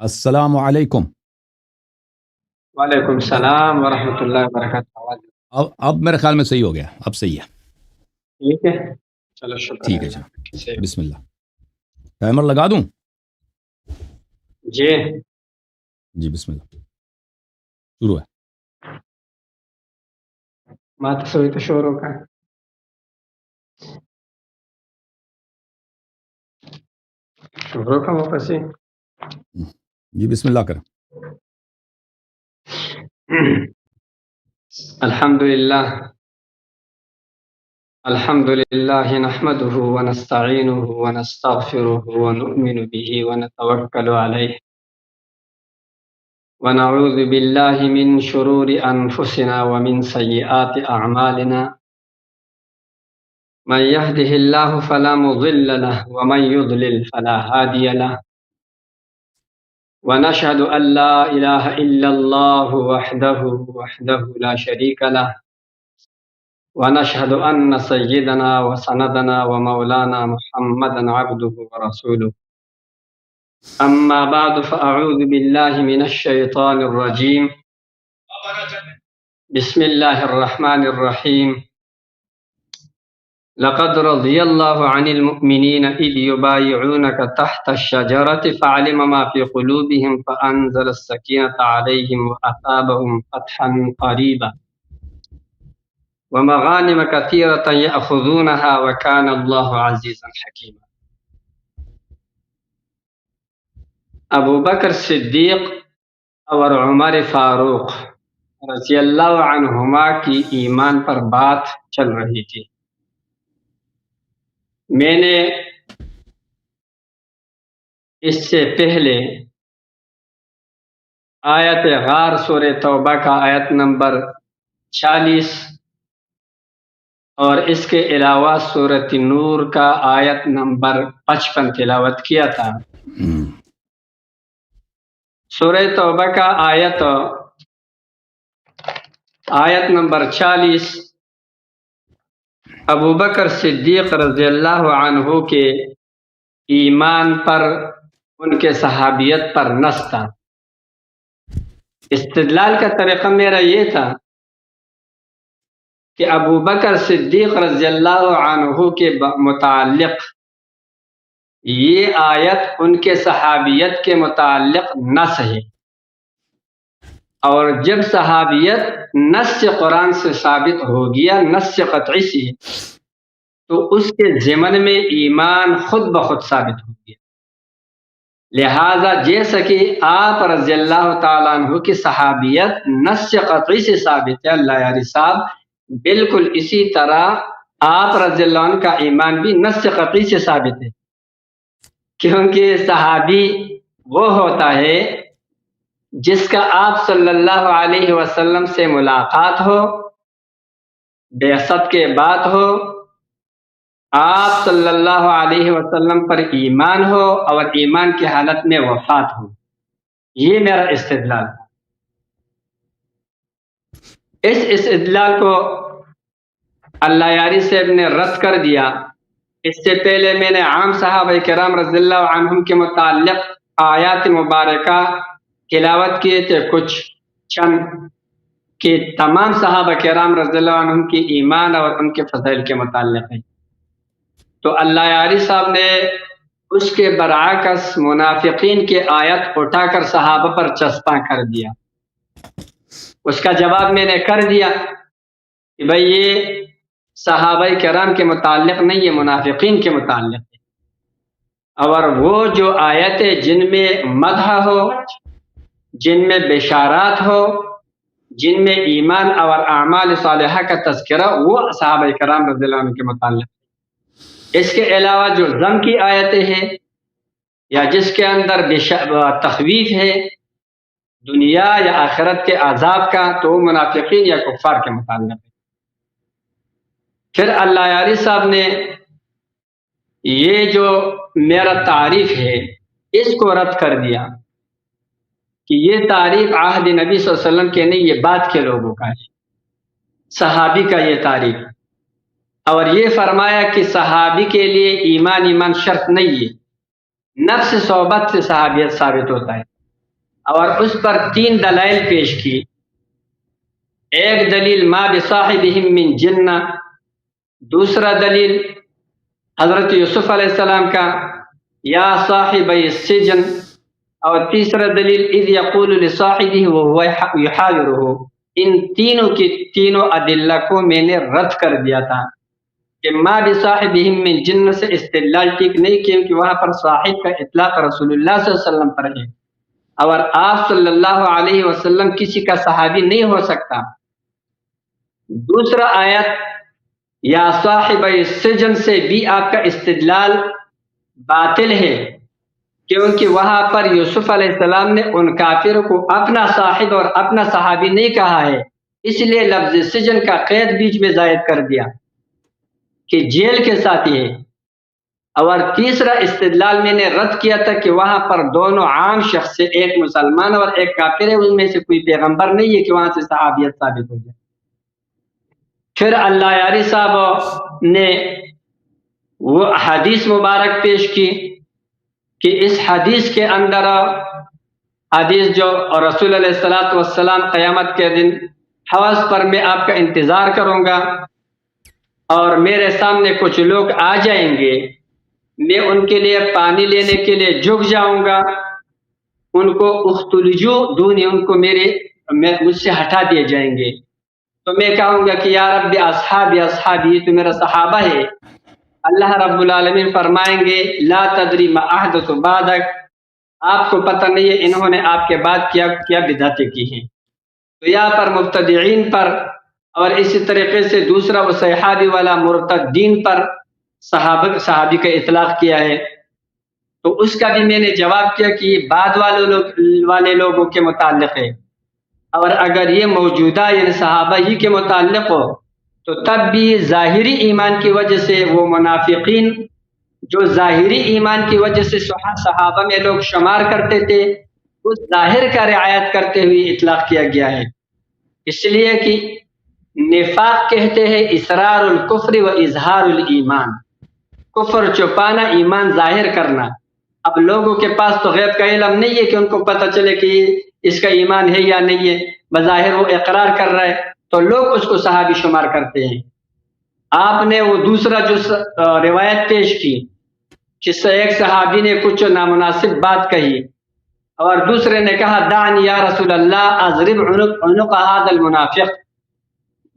السلام علیکم. وعلیکم السلام ورحمۃ اللہ وبرکاتہ. اب میرے خیال میں صحیح ہو گیا، اب صحیح ہے. ٹھیک ہے، چلو شکر ٹھیک ہے اللہ. جناب، بسم اللہ. ٹائمر لگا دوں؟ جی جی بسم اللہ، شروع ہے. مات سوئی تو شور کا شروع کا واپس ہی. جی بسم اللہ کریں. الحمد للہ نحمده ونستعینه ونستغفره ونؤمن به ونتوکل علیہ ونعوذ باللہ من شرور انفسنا ومن سیئات اعمالنا. من يهده الله فلا مضل له ومن يضلل فلا هادي له. ونشهد أن لا إله إلا الله وحده لا شريك له. ونشهد أن سيدنا وسندنا ومولانا محمدا عبده ورسوله. أما بعد فأعوذ بالله من الشيطان الرجيم. بسم الله الرحمن الرحيم. لقد رضي الله عن المؤمنين إذ يبايعونك تحت الشجرة فعلم ما في قلوبهم فأنزل السكينة عليهم وأثابهم فتحا قريبا ومغانم كثيرة يأخذونها وكان الله عزيزا حكيما. ابو بکر صدیق اور عمر فاروق رضی اللہ عنہما کی ایمان پر بات چل رہی تھی. میں نے اس سے پہلے آیت غار سورہ توبہ کا آیت نمبر 40 اور اس کے علاوہ سورۃ نور کا آیت نمبر 55 تلاوت کیا تھا. سورہ توبہ کا آیت نمبر 40 ابو بکر صدیق رضی اللہ عنہ کے ایمان پر، ان کے صحابیت پر نص تھا. استدلال کا طریقہ میرا یہ تھا کہ ابو بکر صدیق رضی اللہ عنہ کے متعلق یہ آیت ان کے صحابیت کے متعلق نص ہے، اور جب صحابیت نص قرآن سے ثابت ہو گیا، نص قطعی سے، تو اس کے ضمن میں ایمان خود بخود ثابت ہو گیا. لہذا جیسا کہ آپ رضی اللہ تعالیٰ عنہ کی صحابیت نص قطعی سے ثابت ہے اللہ یاری صاحب، بالکل اسی طرح آپ رضی اللہ عنہ کا ایمان بھی نص قطعی سے ثابت ہے. کیونکہ صحابی وہ ہوتا ہے جس کا آپ صلی اللہ علیہ وسلم سے ملاقات ہو، بعثت کے بعد ہو، آپ صلی اللہ علیہ وسلم پر ایمان ہو اور ایمان کی حالت میں وفات ہو. یہ میرا استدلال تھا. اس استدلال کو اللہ یاری صاحب نے رد کر دیا. اس سے پہلے میں نے عام صحابہ کرام رضی اللہ عنہم کے متعلق آیات مبارکہ تلاوت کیے تھے کچھ چند، کہ تمام صحابہ کرام رضی اللہ عنہم کی ایمان اور ان کے فضائل کے متعلق ہے. تو اللہ یاری صاحب نے اس کے برعکس منافقین کی آیت اٹھا کر صحابہ پر چسپاں کر دیا. اس کا جواب میں نے کر دیا کہ بھئی یہ صحابہ کرام کے متعلق نہیں، یہ منافقین کے متعلق ہے. اور وہ جو آیتیں جن میں مدح ہو، جن میں بشارات ہو، جن میں ایمان اور اعمال صالحہ کا تذکرہ، وہ صحابہ کرام رضی اللہ عنہ کے متعلق. اس کے علاوہ جو ذم کی آیتیں ہیں یا جس کے اندر تخویف ہے دنیا یا آخرت کے عذاب کا، تو وہ منافقین یا کفار کے متعلق ہے. پھر اللہ یاری صاحب نے یہ جو میرا تعریف ہے اس کو رد کر دیا کہ یہ تعریف عہد نبی صلی اللہ علیہ وسلم کے نہیں، یہ بعد کے لوگوں کا ہے، صحابی کا یہ تعریف. اور یہ فرمایا کہ صحابی کے لیے ایمان شرط نہیں ہے، نفس صحبت سے صحابیت ثابت ہوتا ہے. اور اس پر 3 دلائل پیش کی۔ ایک دلیل ما بصاحبہم من جنہ، دوسرا دلیل حضرت یوسف علیہ السلام کا یا صاحبی السجن، اور تیسرا دلیل اذ یقول لصاحبہ وہو یحاورہ۔ ان تینوں کی تینوں ادلہ کو میں نے رد کر دیا تھا کہ ما بصاحبہم من جن سے استدلال ٹھیک نہیں، کیونکہ وہاں پر صاحب کا اطلاق رسول اللہ صلی اللہ علیہ وسلم پر ہے، اور آپ صلی اللہ علیہ وسلم کسی کا صحابی نہیں ہو سکتا۔ دوسرا آیت یا صاحب السجن سے بھی آپ کا استدلال باطل ہے، کیونکہ وہاں پر یوسف علیہ السلام نے ان کافروں کو اپنا صاحب اور اپنا صحابی نہیں کہا ہے، اس لیے لفظ سجن کا قید بیچ میں زائد کر دیا کہ جیل کے ساتھی ہے۔ اور تیسرا استدلال میں نے رد کیا تھا کہ وہاں پر دونوں عام شخص سے، ایک مسلمان اور ایک کافر ہے، ان میں سے کوئی پیغمبر نہیں ہے کہ وہاں سے صحابیت ثابت ہو جائے۔ پھر اللہ یاری صاحب نے وہ حدیث مبارک پیش کی کہ اس حدیث کے اندر حدیث جو رسول علیہ الصلوۃ والسلام قیامت کے دن حوض پر میں آپ کا انتظار کروں گا اور میرے سامنے کچھ لوگ آ جائیں گے، میں ان کے لیے پانی لینے کے لیے جھک جاؤں گا، ان کو اختلجو دونی، ان کو مجھ سے ہٹا دیے جائیں گے، تو میں کہوں گا کہ یا رب اصحابی اصحابی، یہ تو میرا صحابہ ہے۔ اللہ رب العالمین فرمائیں گے لا تدری ما احدث بعدک، آپ کو پتہ نہیں ہے انہوں نے آپ کے بعد کیا بدعتیں کی ہیں۔ تو یہاں پر مبتدعین پر اور اسی طریقے سے دوسرا وہ صحابی والا مرتدین پر صحابی کا اطلاق کیا ہے، تو اس کا بھی میں نے جواب کیا کہ یہ بعد والے لوگوں کے متعلق ہے، اور اگر یہ موجودہ یعنی صحابہ ہی کے متعلق ہو تو تب بھی ظاہری ایمان کی وجہ سے وہ منافقین جو ظاہری ایمان کی وجہ سے صحابہ میں لوگ شمار کرتے تھے، اس ظاہر کا رعایت کرتے ہوئے اطلاق کیا گیا ہے۔ اس لیے کہ نفاق کہتے ہیں اسرار الکفر و اظہار الایمان، کفر چھپانا، ایمان ظاہر کرنا۔ اب لوگوں کے پاس تو غیب کا علم نہیں ہے کہ ان کو پتہ چلے کہ اس کا ایمان ہے یا نہیں ہے، بظاہر وہ اقرار کر رہا ہے تو لوگ اس کو صحابی شمار کرتے ہیں۔ آپ نے وہ دوسرا جو روایت پیش کی جس سے ایک صحابی نے کچھ نامناسب بات کہی اور دوسرے نے کہا دعنی یا رسول اللہ اضرب عنق هذا المنافق،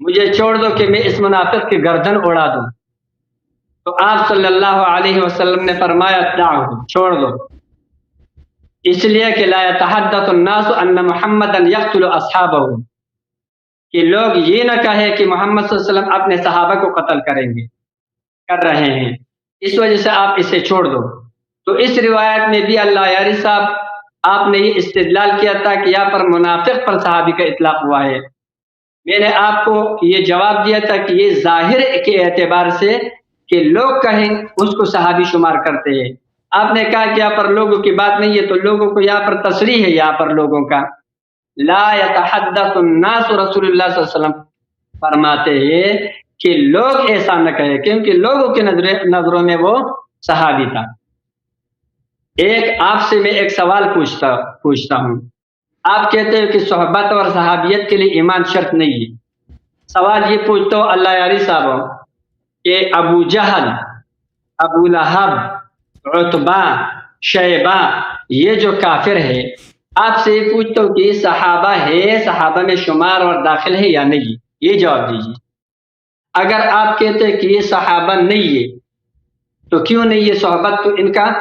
مجھے چھوڑ دو کہ میں اس منافق کی گردن اڑا دوں، تو آپ صلی اللہ علیہ وسلم نے فرمایا دعہ، چھوڑ دو، اس لیے کہ لا يتحدث الناس ان محمدا يقتل اصحابہ، کہ لوگ یہ نہ کہے کہ محمد صلی اللہ علیہ وسلم اپنے صحابہ کو قتل کر رہے ہیں، اس وجہ سے آپ اسے چھوڑ دو۔ تو اس روایت میں بھی اللہ یاری صاحب آپ نے یہ استدلال کیا تھا کہ یہاں پر منافق پر صحابی کا اطلاق ہوا ہے۔ میں نے آپ کو یہ جواب دیا تھا کہ یہ ظاہر کے اعتبار سے کہ لوگ کہیں اس کو صحابی شمار کرتے ہیں، آپ نے کہا کہ یہاں پر لوگوں کی بات نہیں ہے، تو لوگوں کو یہاں پر تصریح ہے، یہاں پر لوگوں کا لا يتحدث الناس، رسول اللہ صلی اللہ علیہ وسلم فرماتے ہیں کہ لوگ ایسا نہ کہیں، کیونکہ لوگوں کے نظروں میں وہ صحابی تھا۔ آپ سے میں ایک سوال پوچھتا ہوں، آپ کہتے ہیں کہ صحبت اور صحابیت کے لیے ایمان شرط نہیں ہے، سوال یہ پوچھتا ہوں اللہ یاری صاحب کہ ابو جہل، ابو لہب، عتبہ، شیبہ، یہ جو کافر ہے، آپ سے یہ پوچھتا ہوں کہ یہ صحابہ ہے، صحابہ میں شمار اور داخل ہے یا نہیں، یہ جواب دیجیے۔ اگر آپ کہتے ہیں کہ یہ صحابہ نہیں ہے تو کیوں نہیں؟ یہ صحبت تو ان کا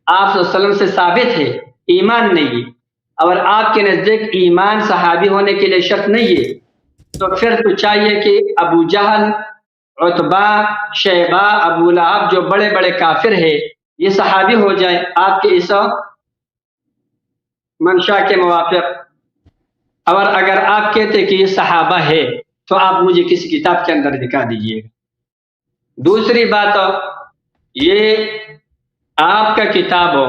آپ صلی اللہ علیہ وسلم سے ثابت ہے، ایمان نہیں ہے، اور آپ کے نزدیک ایمان صحابی ہونے کے لیے شرط نہیں ہے، تو پھر تو چاہیے کہ ابو جہل، عتبہ، شیبہ، ابو لہب جو بڑے بڑے کافر ہیں یہ صحابی ہو جائیں آپ کے اس منشا کے موافق۔ اور اگر آپ کہتے کہ یہ صحابہ ہے تو آپ مجھے کسی کتاب کے اندر دکھا دیجئے گا۔ دوسری بات، یہ آپ کا کتاب ہو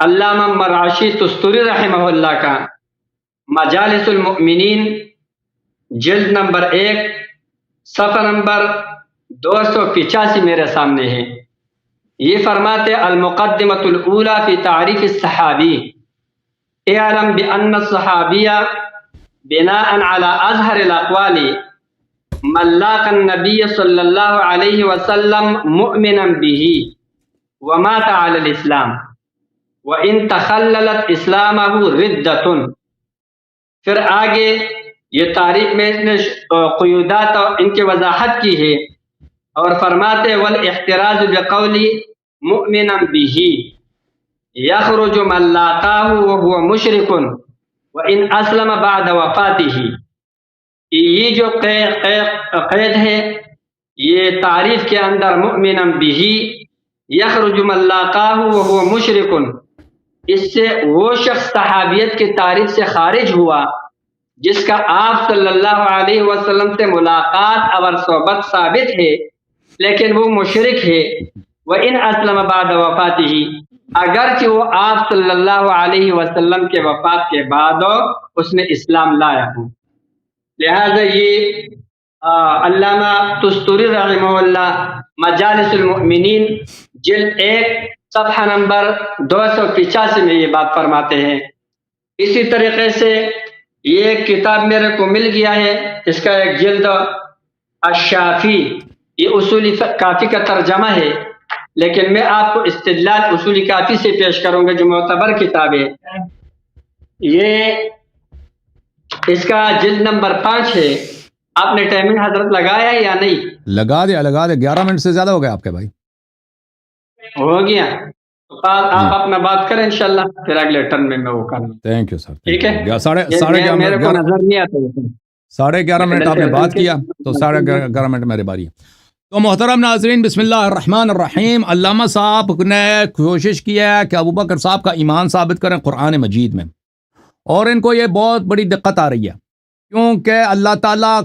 علامہ مرعشی تستری رحمہ اللہ کا مجالس المؤمنین، جلد نمبر 1، صفحہ نمبر 285 میرے سامنے ہے۔ یہ فرماتے المقدمۃ الاولی فی تعریف الصحابی، اعلم بأن الصحابية بناء على أظهر الأقوال من لاقى النبي صلى الله عليه وسلم مؤمنا به ومات على الإسلام وإن تخللت إسلامه ردة. پھر آگے یہ تاریخ میں اس نے قیودات اور ان کی وضاحت کی ہے اور فرماتے والاحتراز بقول مؤمنا به یخرج من لاقاه وهو مشرک وان اسلم بعد وفاته. یہ جو قید ہے یہ تعریف کے اندر مؤمنا به یخرج من لاقاه وهو مشرک، اس سے وہ شخص صحابیت کی تعریف سے خارج ہوا جس کا آپ صلی اللہ علیہ وسلم سے ملاقات اور صحبت ثابت ہے لیکن وہ مشرک ہے. وَإِنْ أَسْلَمَ بَعْدَ وَفَاتِهِ، اگرچہ وہ آپ صلی اللہ علیہ وسلم کے وفات کے بعد اس نے اسلام لایا ہو. لہذا یہ علامہ تستوری رحمہ اللہ مجالس المؤمنین جلد 1 صفحہ نمبر 285 میں یہ بات فرماتے ہیں. اسی طریقے سے یہ ایک کتاب میرے کو مل گیا ہے، اس کا ایک جلد الشافی، یہ اصولی کافی کا ترجمہ ہے، لیکن میں آپ کو استدلال اصولی کافی سے پیش کروں گا جو معتبر کتاب ہے. یہ اس کا جلد نمبر 5 ہے. آپ نے ٹائمنگ حضرت لگایا ہے یا نہیں؟ لگا دیا 11 منٹ سے زیادہ ہو گیا آپ کے بھائی. ہو گیا تو آپ اپنا بات کریں انشاءاللہ، پھر اگلے ٹرن میں وہ کروں. تھینک یو سر. ٹھیک ہے، میرے کو نظر نہیں آتا. 11:30 منٹ آپ نے بات کیا تو 11:30 منٹ میری باری ہے. تو محترم ناظرین، بسم اللہ الرحمن الرحیم. علامہ صاحب نے کوشش کی ہے کہ ابوبکر صاحب کا ایمان ثابت کریں قرآن مجید میں، اور ان کو یہ بہت بڑی دقت آ رہی ہے کیونکہ اللہ تعالیٰ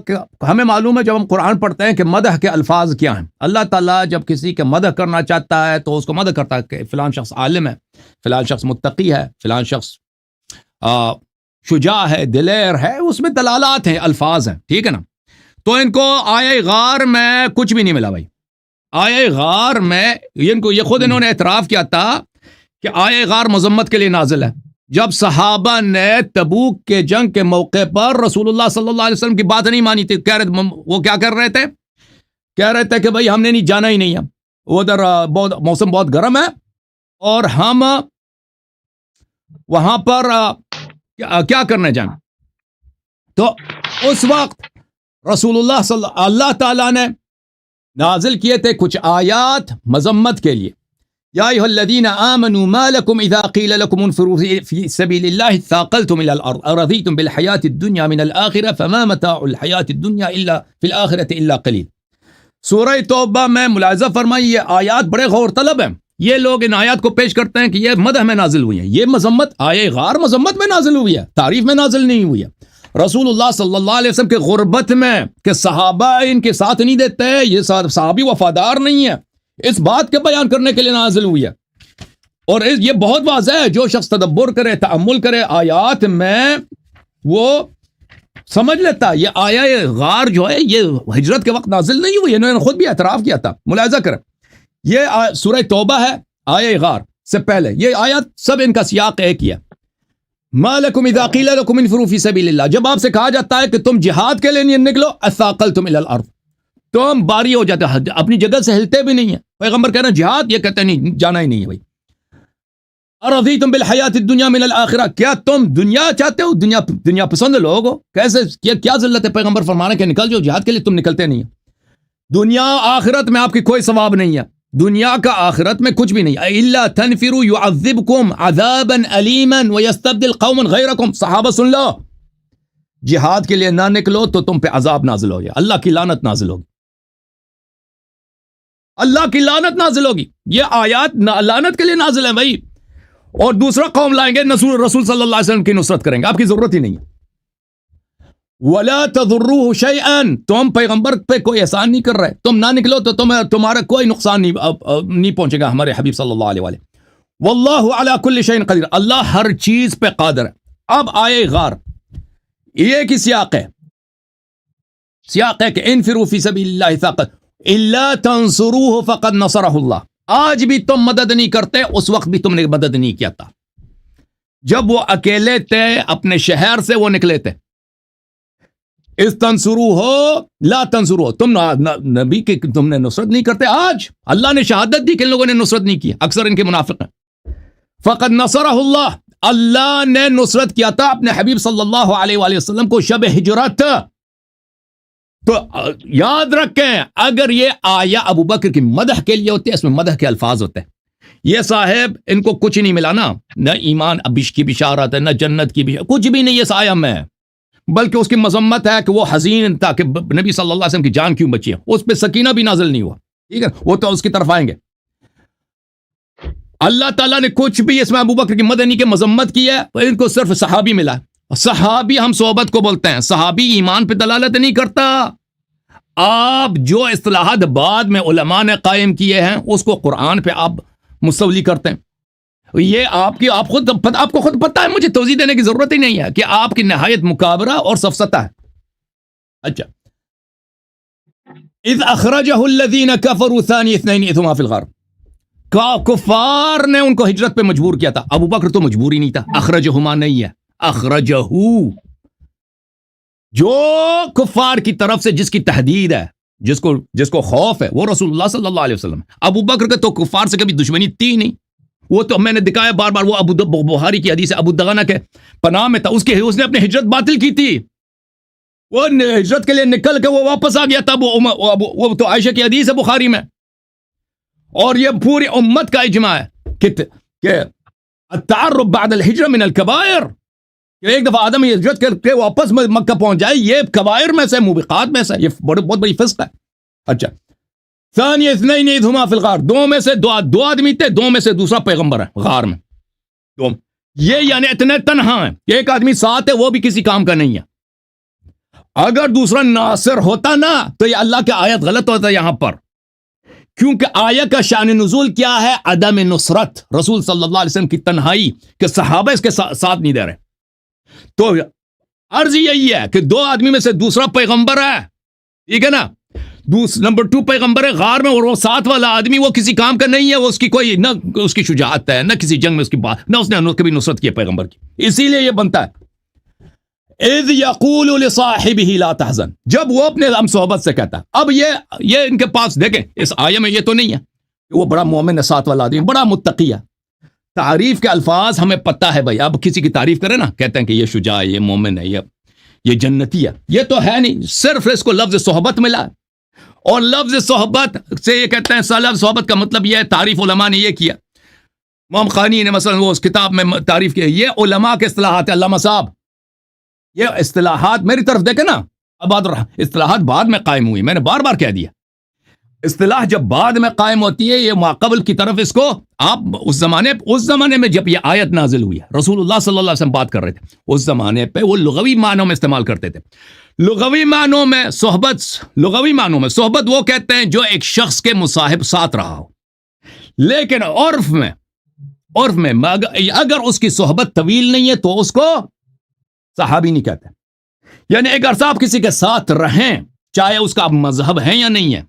ہمیں معلوم ہے جب ہم قرآن پڑھتے ہیں کہ مدح کے الفاظ کیا ہیں. اللہ تعالیٰ جب کسی کے مدح کرنا چاہتا ہے تو اس کو مدح کرتا ہے کہ فلان شخص عالم ہے، فلان شخص متقی ہے، فلان شخص شجاع ہے، دلیر ہے. اس میں دلالات ہیں، الفاظ ہیں، ٹھیک ہے نا. تو ان کو آیہ غار میں کچھ بھی نہیں ملا بھائی. آیہ غار میں ان کو یہ خود انہوں نے اعتراف کیا تھا کہ آیہ غار مذمت کے لیے نازل ہے. جب صحابہ نے تبوک کے جنگ کے موقع پر رسول اللہ صلی اللہ علیہ وسلم کی بات نہیں مانی تھی، وہ کیا کر رہے تھے؟ کہہ رہے تھے کہ بھائی ہم نے نہیں جانا ہی نہیں ہے، ادھر موسم بہت گرم ہے اور ہم وہاں پر کیا کرنے جائیں. تو اس وقت رسول اللہ تعالیٰ نے نازل کیے تھے کچھ آیات مذمت کے لیے. یا ایھا الذین آمنوا ما لکم اذا قیل لکم انفروا فی سبیل اللہ اثاقلتم الی الارض ارضیتم بالحیاۃ الدنیا من الآخرہ فما متاع الحیاۃ الدنیا الا فی الآخرۃ الا قلیل. سورہ توبہ میں ملاحظہ فرمائی یہ آیات بڑے غور طلب ہیں. یہ لوگ ان آیات کو پیش کرتے ہیں کہ یہ مدح میں نازل ہوئی ہیں. یہ مذمت آیہ غار مذمت میں نازل ہوئی ہے، تعریف میں نازل نہیں ہوئی ہے. رسول اللہ صلی اللہ علیہ وسلم کے غربت میں کہ صحابہ ان کے ساتھ نہیں دیتے، یہ صحابی وفادار نہیں ہے، اس بات کے بیان کرنے کے لیے نازل ہوئی ہے. اور یہ بہت واضح ہے، جو شخص تدبر کرے، تأمل کرے آیات میں وہ سمجھ لیتا یہ آیہ غار جو ہے یہ ہجرت کے وقت نازل نہیں ہوئی. انہوں نے خود بھی اعتراف کیا تھا. ملاحظہ کریں یہ سورہ توبہ ہے، آیہ غار سے پہلے یہ آیات سب ان کا سیاق ایک ہی ہے. ما لکم اذا قیل لکم انفروا فی سبیل اللہ، جب آپ سے کہا جاتا ہے کہ تم جہاد کے لیے نکلو، اثاقلتم الی الارض، تم باری ہو جاتے، اپنی جگہ سے ہلتے بھی نہیں ہیں. پیغمبر کہنا جہاد، یہ کہتے نہیں جانا ہی نہیں ہے بھائی. ارضیتم بالحیات الدنیا من الآخرہ، کیا تم دنیا چاہتے ہو، دنیا پسند لوگ ہو؟ کیسے کیا ذلت ہے پیغمبر فرمانا کہ نکل جاؤ جہاد کے لیے، تم نکلتے نہیں ہیں. دنیا آخرت میں آپ کی کوئی ثواب نہیں ہے، دنیا کا آخرت میں کچھ بھی نہیں. الا تنفروا يعذبكم عذابا علیما ويستبدل قوما غیرکم. صحابہ سن لو، جہاد کے لیے نہ نکلو تو تم پہ عذاب نازل ہوگی، اللہ کی لعنت نازل ہوگی، اللہ کی لعنت نازل ہوگی. یہ آیات لعنت کے لیے نازل ہے بھائی. اور دوسرا قوم لائیں گے رسول صلی اللہ علیہ وسلم کی نصرت کریں گے، آپ کی ضرورت ہی نہیں ہے. وَلَا تَضُرُّوهُ شَيْئًا، تم پیغمبر پہ کوئی احسان نہیں کر رہے، تم نہ نکلو تو تمہارا کوئی نقصان نہیں پہنچے گا ہمارے حبیب صلی اللہ علیہ وآلہ. وَاللَّهُ عَلَى كُلِّ شَيْءٍ قَدِيرٌ، اللہ ہر چیز پہ قادر ہے. اب آئے غار، یہ کی سیاق ہے، سیاق ہے کہ انفروا فی سبیل اللہ ثاقل الا تنصروه فقد نصرہ اللہ. آج بھی تم مدد نہیں کرتے، اس وقت بھی تم نے مدد نہیں کیا تھا. جب وہ اکیلے تھے اپنے شہر سے وہ نکلے تھے، اس تنصرو ہو لا تنصرو ہو، تم نبی کی تم نے نصرت نہیں کرتے، آج اللہ نے شہادت دی کہ ان لوگوں نے نصرت نہیں کی، اکثر ان کے منافق ہیں۔ فقد نصرہ اللہ، اللہ نے نصرت کیا تھا اپنے حبیب صلی اللہ علیہ وآلہ وسلم کو شب ہجرت۔ تو یاد رکھیں اگر یہ آیا ابو بکر کی مدح کے لیے ہوتے، اس میں مدح کے الفاظ ہوتے ہیں، یہ صاحب ان کو کچھ نہیں ملا نا، نہ ایمان ابش کی بشارت ہے، نہ جنت کی بشارت، کچھ بھی نہیں اس آیا میں، بلکہ اس کی مذمت ہے کہ وہ حزین تھا کہ نبی صلی اللہ علیہ وسلم کی جان کیوں بچی ہے، اس پہ سکینہ بھی نازل نہیں ہوا، ٹھیک ہے، وہ تو اس کی طرف آئیں گے۔ اللہ تعالیٰ نے کچھ بھی اس میں ابو بکر کی مدح نہیں کہ مذمت کی ہے، ان کو صرف صحابی ملا۔ صحابی ہم صحبت کو بولتے ہیں، صحابی ایمان پہ دلالت نہیں کرتا۔ آپ جو اصطلاحات بعد میں علماء نے قائم کیے ہیں اس کو قرآن پہ آپ مستولی کرتے ہیں، یہ آپ کو خود پتہ ہے، مجھے توضیح دینے کی ضرورت ہی نہیں ہے کہ آپ کی نہایت مکابرہ اور سفسطہ ہے۔ اچھا، اذ اخرجہ الذین کفروا ثانی اثنین اذ ہما فی الغار، کفار نے ان کو ہجرت پہ مجبور کیا تھا، ابو بکر تو مجبور ہی نہیں تھا، اخرجہما نہیں ہے، اخرجہ، جو کفار کی طرف سے جس کی تحدید ہے، جس کو خوف ہے، وہ رسول اللہ صلی اللہ علیہ وسلم۔ ابو بکر کے تو کفار سے کبھی دشمنی تھی نہیں، وہ تو میں نے دکھایا بار بار، وہ بخاری کی حدیث ابو دغنہ کے پناہ میں تھا، اس نے اپنی ہجرت باطل کی تھی، وہ ہجرت کے لیے نکل کے وہ واپس آ گیا تھا، وہ تو عائشہ کی حدیث ہے بخاری میں، اور یہ پوری امت کا اجماع ہے کہ التعرب بعد الہجرہ من الکبائر، کہ ایک دفعہ آدم ہجرت کر کے واپس مکہ پہنچ جائے، یہ کبائر میں سے، موبقات میں سے، یہ بہت بڑی فسق ہے۔ اچھا، ثانی اثنین اذ ہما فی الغار، دو میں سے دو آدمی تھے، دو میں سے دوسرا پیغمبر ہے غار میں، دو، یہ یعنی اتنے تنہا ہیں، ایک آدمی ساتھ ہے وہ بھی کسی کام کا نہیں ہے، اگر دوسرا ناصر ہوتا نا تو یہ اللہ کی آیت غلط ہوتا یہاں پر، کیونکہ آیت کا شان نزول کیا ہے؟ عدم نصرت، رسول صلی اللہ علیہ وسلم کی تنہائی، کہ صحابہ اس کے ساتھ نہیں دے رہے، تو عرض یہی ہے کہ دو آدمی میں سے دوسرا پیغمبر ہے، ٹھیک ہے نا، نمبر 2 پیغمبر ہے غار میں، اور وہ ساتھ والا آدمی وہ کسی کام کا نہیں ہے، وہ اس کی کوئی نہ اس کی شجاعت ہے، نہ کسی جنگ میں اس کی بات، نہ اس نے کبھی نصرت کی ہے پیغمبر کی، اسی لیے یہ بنتا ہے اذ یقول لصاحبہ لا تحزن، جب وہ اپنے ہم صحبت سے کہتا ہے۔ اب یہ ان کے پاس دیکھیں اس آیہ میں یہ تو نہیں ہے کہ وہ بڑا مومن ہے، ساتھ والا آدمی بڑا متقی ہے، تعریف کے الفاظ ہمیں پتہ ہے بھائی، اب کسی کی تعریف کرے نا، کہتے ہیں کہ یہ شجاع ہے، یہ مومن ہے، یہ جنتی ہے، یہ تو ہے نہیں، صرف اس کو لفظ صحبت ملا، اور لفظ صحبت سے یہ کہتے ہیں، لفظ صحبت کا مطلب یہ ہے، تعریف علماء نے یہ کیا، امام خانی نے مثلا وہ اس کتاب میں تعریف کیا، یہ علماء کے اصطلاحات ہیں، علامہ صاحب، یہ اصطلاحات میری طرف دیکھیں نا، اصطلاحات بعد میں قائم ہوئی، میں نے بار بار کہہ دیا، اصطلاح جب بعد میں قائم ہوتی ہے، یہ ماقبل کی طرف اس کو آپ اس زمانے میں جب یہ آیت نازل ہوئی ہے، رسول اللہ صلی اللہ علیہ وسلم بات کر رہے تھے، اس زمانے پہ وہ لغوی معنوں میں استعمال کرتے تھے، لغوی معنوں میں صحبت وہ کہتے ہیں جو ایک شخص کے مصاحب ساتھ رہا ہو، لیکن عرف میں اگر اس کی صحبت طویل نہیں ہے تو اس کو صحابی نہیں کہتے، یعنی اگر صاحب کسی کے ساتھ رہیں، چاہے اس کا مذہب ہے یا نہیں ہے،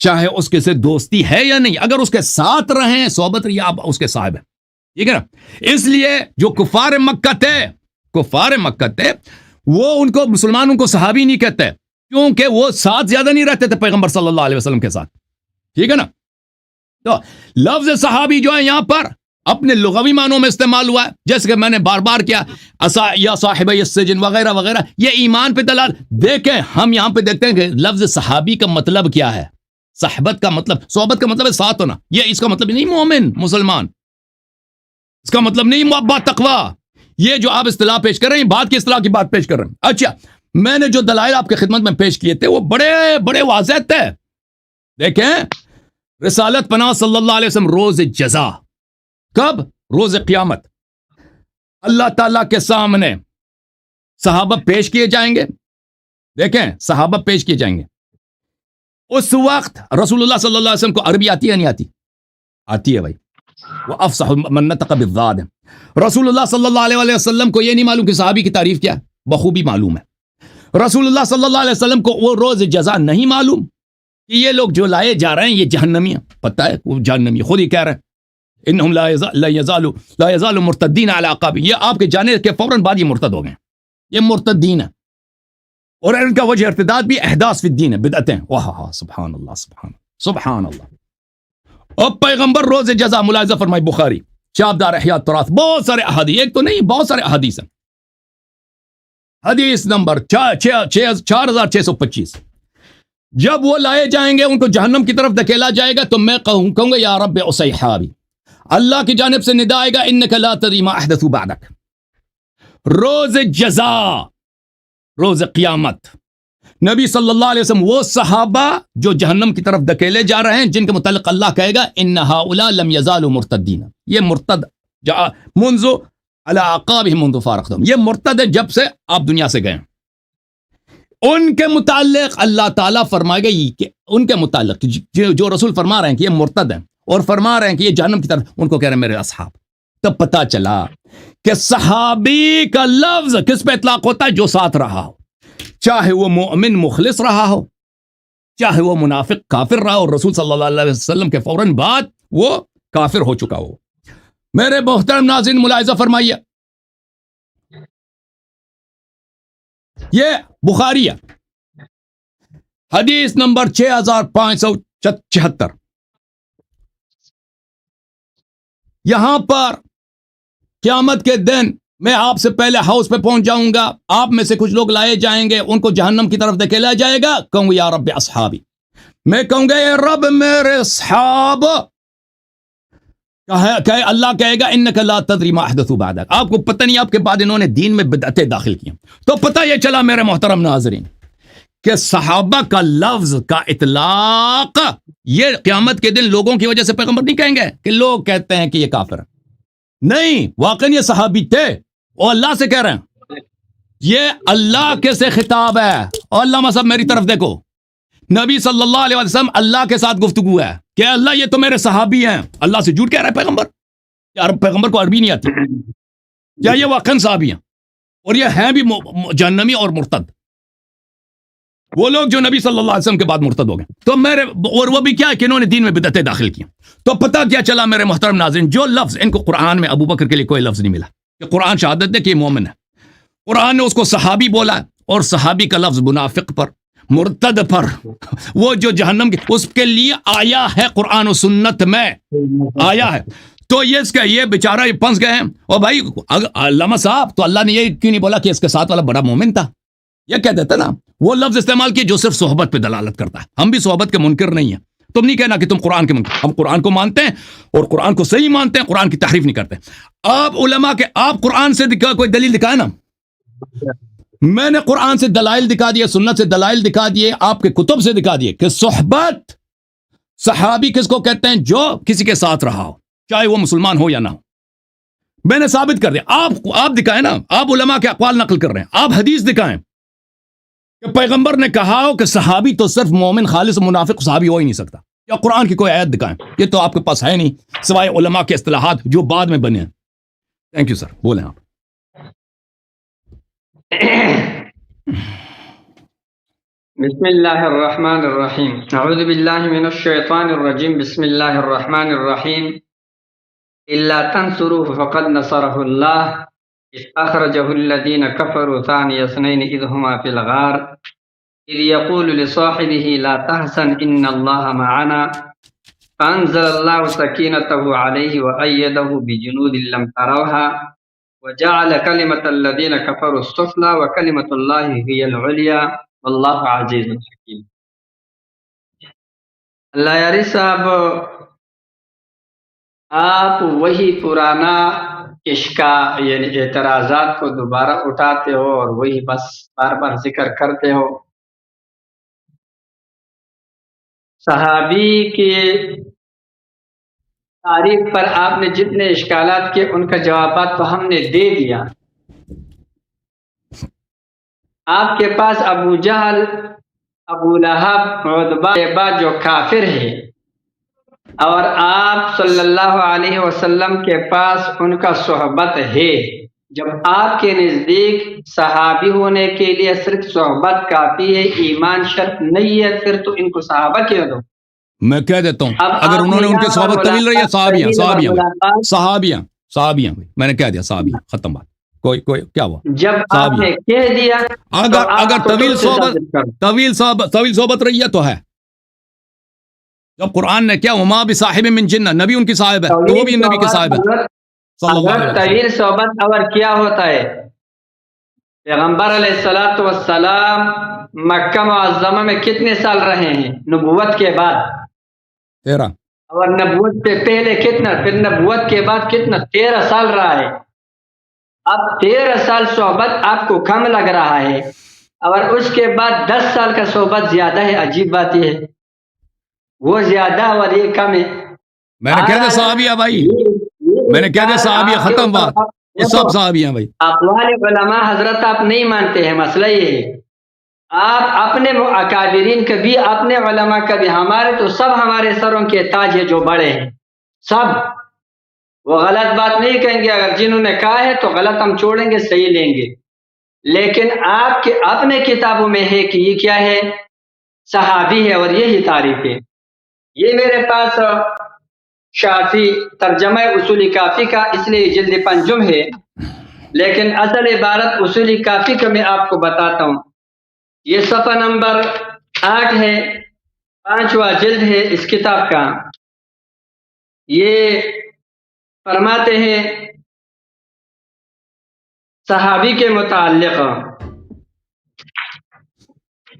چاہے اس کے سے دوستی ہے یا نہیں، اگر اس کے ساتھ رہیں، صحبت رہی، آپ اس کے صاحب ہیں، ٹھیک ہے نا۔ اس لیے جو کفار مکہ تھے وہ ان کو مسلمان ان کو صحابی نہیں کہتے، کیونکہ وہ ساتھ زیادہ نہیں رہتے تھے پیغمبر صلی اللہ علیہ وسلم کے ساتھ، ٹھیک ہے نا۔ تو لفظ صحابی جو ہے یہاں پر اپنے لغوی معنوں میں استعمال ہوا ہے، جیسے کہ میں نے بار بار کیا، یا صاحب السجن وغیرہ وغیرہ، یہ ایمان پہ دلال۔ دیکھیں ہم یہاں پہ دیکھتے ہیں کہ لفظ صحابی کا مطلب کیا ہے، صحبت کا مطلب، صحبت کا مطلب ہے ساتھ ہونا، یہ اس کا مطلب نہیں مومن مسلمان، اس کا مطلب نہیں با تقوی، یہ جو آپ اصطلاح پیش کر رہے ہیں بات کی اصطلاح کی بات پیش کر رہے ہیں۔ اچھا، میں نے جو دلائل آپ کی خدمت میں پیش کیے تھے وہ بڑے بڑے واضح تھے، دیکھیں رسالت پناہ صلی اللہ علیہ وسلم روز جزا، کب؟ روز قیامت، اللہ تعالیٰ کے سامنے صحابہ پیش کیے جائیں گے، دیکھیں صحابہ پیش کیے جائیں گے، اس وقت رسول اللہ صلی اللہ علیہ وسلم کو عربی آتی ہے نہیں آتی؟ آتی ہے بھائی، وہ افصح من نطق بالضاد ہے۔ رسول اللہ صلی اللہ علیہ وسلم کو یہ نہیں معلوم کہ صحابی کی تعریف کیا ہے، بخوبی معلوم ہے۔ رسول اللہ صلی اللہ علیہ وسلم کو وہ روز جزا نہیں معلوم کہ یہ لوگ جو لائے جا رہے ہیں یہ جہنمی ہیں، پتہ ہے وہ جہنمی، خود ہی کہہ رہے ہیں، انہم لا یزالوا مرتدین علی اعقابہم، یہ آپ کے جانے کے فوراً بعد یہ مرتد ہو گئے، یہ مرتدین ہیں، اور ان کا وجہ ارتداد بھی احداث فی الدین ہے، بدعتیں. واہ سبحان اللہ سبحان اللہ. اور پیغمبر روز جزا، ملاحظہ فرمائی بخاری چابدار احیاء التراث، بہت سارے احادیث، ایک تو نہیں بہت سارے احادیث ہیں. حدیث نمبر 4625، جب وہ لائے جائیں گے ان کو جہنم کی طرف دھکیلا جائے گا تو میں کہوں گا یا رب اصحابی، اللہ کی جانب سے ندا آئے گا انک لا تدری ما احدثوا بعدک. روز جزا، روز قیامت، نبی صلی اللہ علیہ وسلم وہ صحابہ جو جہنم کی طرف دھکیلے جا رہے ہیں جن کے متعلق اللہ کہے گا ان هؤلاء لم يزالوا مرتدین، یہ مرتد منذ علی اعقابہم منذ فارقتہم، یہ مرتد ہے جب سے آپ دنیا سے گئے. ان کے متعلق اللہ تعالیٰ فرمائے گا کہ ان کے متعلق جو رسول فرما رہے ہیں کہ یہ مرتد ہیں اور فرما رہے ہیں کہ یہ جہنم کی طرف، ان کو کہہ رہے ہیں میرے اصحاب. تب پتہ چلا کہ صحابی کا لفظ کس پہ اطلاق ہوتا ہے؟ جو ساتھ رہا ہو، چاہے وہ مومن مخلص رہا ہو، چاہے وہ منافق کافر رہا ہو، اور رسول صلی اللہ علیہ وسلم کے فوراً بعد وہ کافر ہو چکا ہو. میرے محترم ناظرین ملاحظہ فرمائیے، یہ بخاری ہے، حدیث نمبر 6576. یہاں پر قیامت کے دن میں آپ سے پہلے ہاؤس پہ پہنچ جاؤں گا، آپ میں سے کچھ لوگ لائے جائیں گے، ان کو جہنم کی طرف دھکیلا جائے گا، کہوں یا رب اصحابی، میں کہوں گا اے رب میرے اصحاب. اللہ کہے گا انک لا تدری ما احدثوا بعدک، آپ کو پتہ نہیں آپ کے بعد انہوں نے دین میں بدعتیں داخل کی. تو پتہ یہ چلا میرے محترم ناظرین کہ صحابہ کا لفظ کا اطلاق یہ قیامت کے دن لوگوں کی وجہ سے پیغمبر نہیں کہیں گے کہ لوگ کہتے ہیں کہ یہ کافر ہے، نہیں، واقعی یہ صحابی تھے اور اللہ سے کہہ رہے ہیں، یہ اللہ کے سے خطاب ہے. اور علامہ صاحب میری طرف دیکھو، نبی صلی اللہ علیہ وسلم اللہ کے ساتھ گفتگو ہے کہ اللہ یہ تو میرے صحابی ہیں. اللہ سے جھوٹ کہہ رہا ہے پیغمبر؟ یار پیغمبر کو عربی نہیں آتی، کیا یہ واقعاً صحابی ہیں اور یہ ہیں بھی جہنمی اور مرتد، وہ لوگ جو نبی صلی اللہ علیہ وسلم کے بعد مرتد ہو گئے. تو میرے اور وہ بھی کیا ہے کہ انہوں نے دین میں بدعتیں داخل کی. تو پتہ کیا چلا میرے محترم ناظرین، جو لفظ ان کو قرآن میں ابو بکر کے لیے کوئی لفظ نہیں ملا کہ قرآن شہادت دے کہ یہ مومن ہے، قرآن نے اس کو صحابی بولا، اور صحابی کا لفظ منافق پر، مرتد پر، وہ جو جہنم کے، اس کے لیے آیا ہے قرآن و سنت میں آیا ہے. تو یہ اس کا یہ بیچارہ یہ پھنس گئے ہیں. اور بھائی علامہ صاحب، تو اللہ نے یہ کیوں نہیں بولا کہ اس کے ساتھ والا بڑا مومن تھا؟ یہ کہہ دیتا نا، وہ لفظ استعمال کیے جو صرف صحبت پہ دلالت کرتا ہے. ہم بھی صحبت کے منکر نہیں ہیں، تم نہیں کہنا کہ تم قرآن کے منکر، ہم قرآن کو مانتے ہیں اور قرآن کو صحیح مانتے ہیں، قرآن کی تحریف نہیں کرتے. آپ علماء کے، آپ قرآن سے کوئی دلیل دکھائے نا، میں نے قرآن سے دلائل دکھا دیے، سنت سے دلائل دکھا دیے، آپ کے کتب سے دکھا دیے کہ صحبت صحابی کس کو کہتے ہیں؟ جو کسی کے ساتھ رہا ہو، چاہے وہ مسلمان ہو یا نہ ہو. میں نے ثابت کر دیا. آپ دکھائیں نا، آپ علماء کے اقوال نقل کر رہے ہیں، آپ حدیث دکھائیں کہ پیغمبر نے کہا ہو کہ صحابی تو صرف مومن خالص منافق صحابی ہو ہی نہیں سکتا، یا قرآن کی کوئی آیت دکھائیں. یہ تو آپ کے پاس ہے نہیں سوائے علماء کے اصطلاحات جو بعد میں بنے ہیں. تھینک یو سر، بولیں آپ. بسم اللہ الرحمن الرحیم. اعوذ باللہ من الشیطان الرجیم. بسم اللہ الرحمن الرحیم. الا تنصروه فقد نصره الله اذ اخرجه الذين كفروا ثاني اثنين اذ هما في الغار اذ يقول لصاحبه لا تحزن ان الله معنا فانزل الله سكينته عليه وايده بجنود لم تروها وجعل كلمة الذين كفروا السفلى وكلمة الله هي العليا والله عزيز حكيم. اللہ یاری صاحب، آپ وہی پرانا اشکا یعنی اعتراضات کو دوبارہ اٹھاتے ہو اور وہی بس بار بار ذکر کرتے ہو. صحابی کی تاریخ پر آپ نے جتنے اشکالات کیے ان کا جوابات تو ہم نے دے دیا. آپ کے پاس ابو جہل، ابو لہب، عتبہ جو کافر ہے، اور آپ صلی اللہ علیہ وسلم کے پاس ان کا صحبت ہے. جب آپ کے نزدیک صحابی ہونے کے لیے صرف صحبت کافی ہے، ایمان شرط نہیں ہے، پھر تو ان کو صحابہ کہہ دو. میں کہہ دیتا ہوں، اب اگر آپ انہوں نے ان کے یہاں صحابت پر طویل رہی ہے، ملاقات صحابیاں میں نے کہہ دیا صحابیاں، ختم بات. کوئی کیا ہوا؟ جب آپ نے کہہ دیا تو آپ اگر طویل صحبت رہی ہے تو ہے. جب قرآن نے کیا وما بصاحب من جنہ، نبی ان کی صاحب ہے تو وہ بھی نبی کے صاحب ہے صلی اللہ علیہ وسلم. طویل صحبت اور کیا ہوتا ہے؟ پیغمبر علیہ السلام مکہ معظمہ میں کتنے سال رہے ہیں نبوت کے بعد؟ 13. اور نبوت سے پہلے کتنا، پھر نبوت کے بعد کتنا؟ 13 سال رہا ہے. اب 13 سال صحبت آپ کو کم لگ رہا ہے، اور اس کے بعد 10 سال کا صحبت زیادہ ہے. عجیب بات یہ ہے، وہ زیادہ اور یہ کم ہے. میں نے کہہ دیا صحابیہ بھائی، میں نے کہہ دیا صحابیہ، ختم بات. وہ سب صحابیہ بھائی. اقوال علماء حضرت آپ نہیں مانتے ہیں، مسئلہ یہ ہے. آپ اپنے اکابرین کا بھی، اپنے علماء کا بھی، ہمارے تو سب ہمارے سروں کے تاج ہے جو بڑے ہیں سب. وہ غلط بات نہیں کہیں گے، اگر جنہوں نے کہا ہے تو غلط ہم چھوڑیں گے، صحیح لیں گے. لیکن آپ کے اپنے کتابوں میں ہے کہ یہ کیا ہے؟ صحابی ہے، اور یہی تعریف ہے. یہ میرے پاس شافی ترجمہ اصول کافی کا، اس لیے جلد 5 ہے، لیکن اصل عبارت اصول کافی کا میں آپ کو بتاتا ہوں. یہ صفحہ نمبر 8 ہے، 5واں جلد ہے اس کتاب کا. یہ فرماتے ہیں صحابی کے متعلق،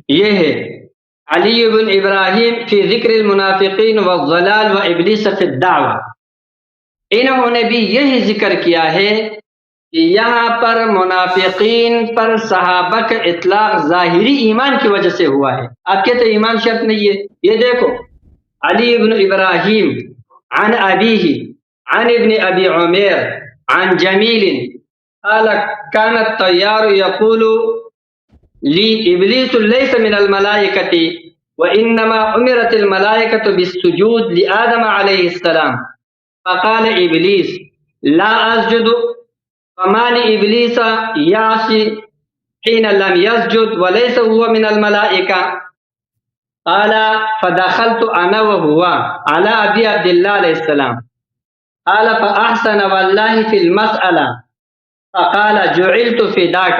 یہ ہے علی بن ابراہیم فی ذکر المنافقین والضلال و ابلیس فی الدعوہ. انہوں نے بھی یہی ذکر کیا ہے کہ یہاں پر منافقین پر صحابہ کا اطلاق ظاہری ایمان کی وجہ سے ہوا ہے. آپ کہتے ہیں ایمان شرط نہیں ہے. یہ دیکھو، علی بن ابراہیم عن ابیہ عن ابن ابی عمیر عن جمیل قال كان الطيار يقول لي ابلیس ليس من الملائکۃ وانما امرت الملائکۃ بالسجود لآدم علیہ السلام فقال ابلیس لا اسجد فما لابلیس یعصی حين لم يسجد وليس هو من الملائکہ قال فدخلت انا وهو على ابي عبد الله عليه السلام قال فاحسن والله في المسألة فقال جعلت فداك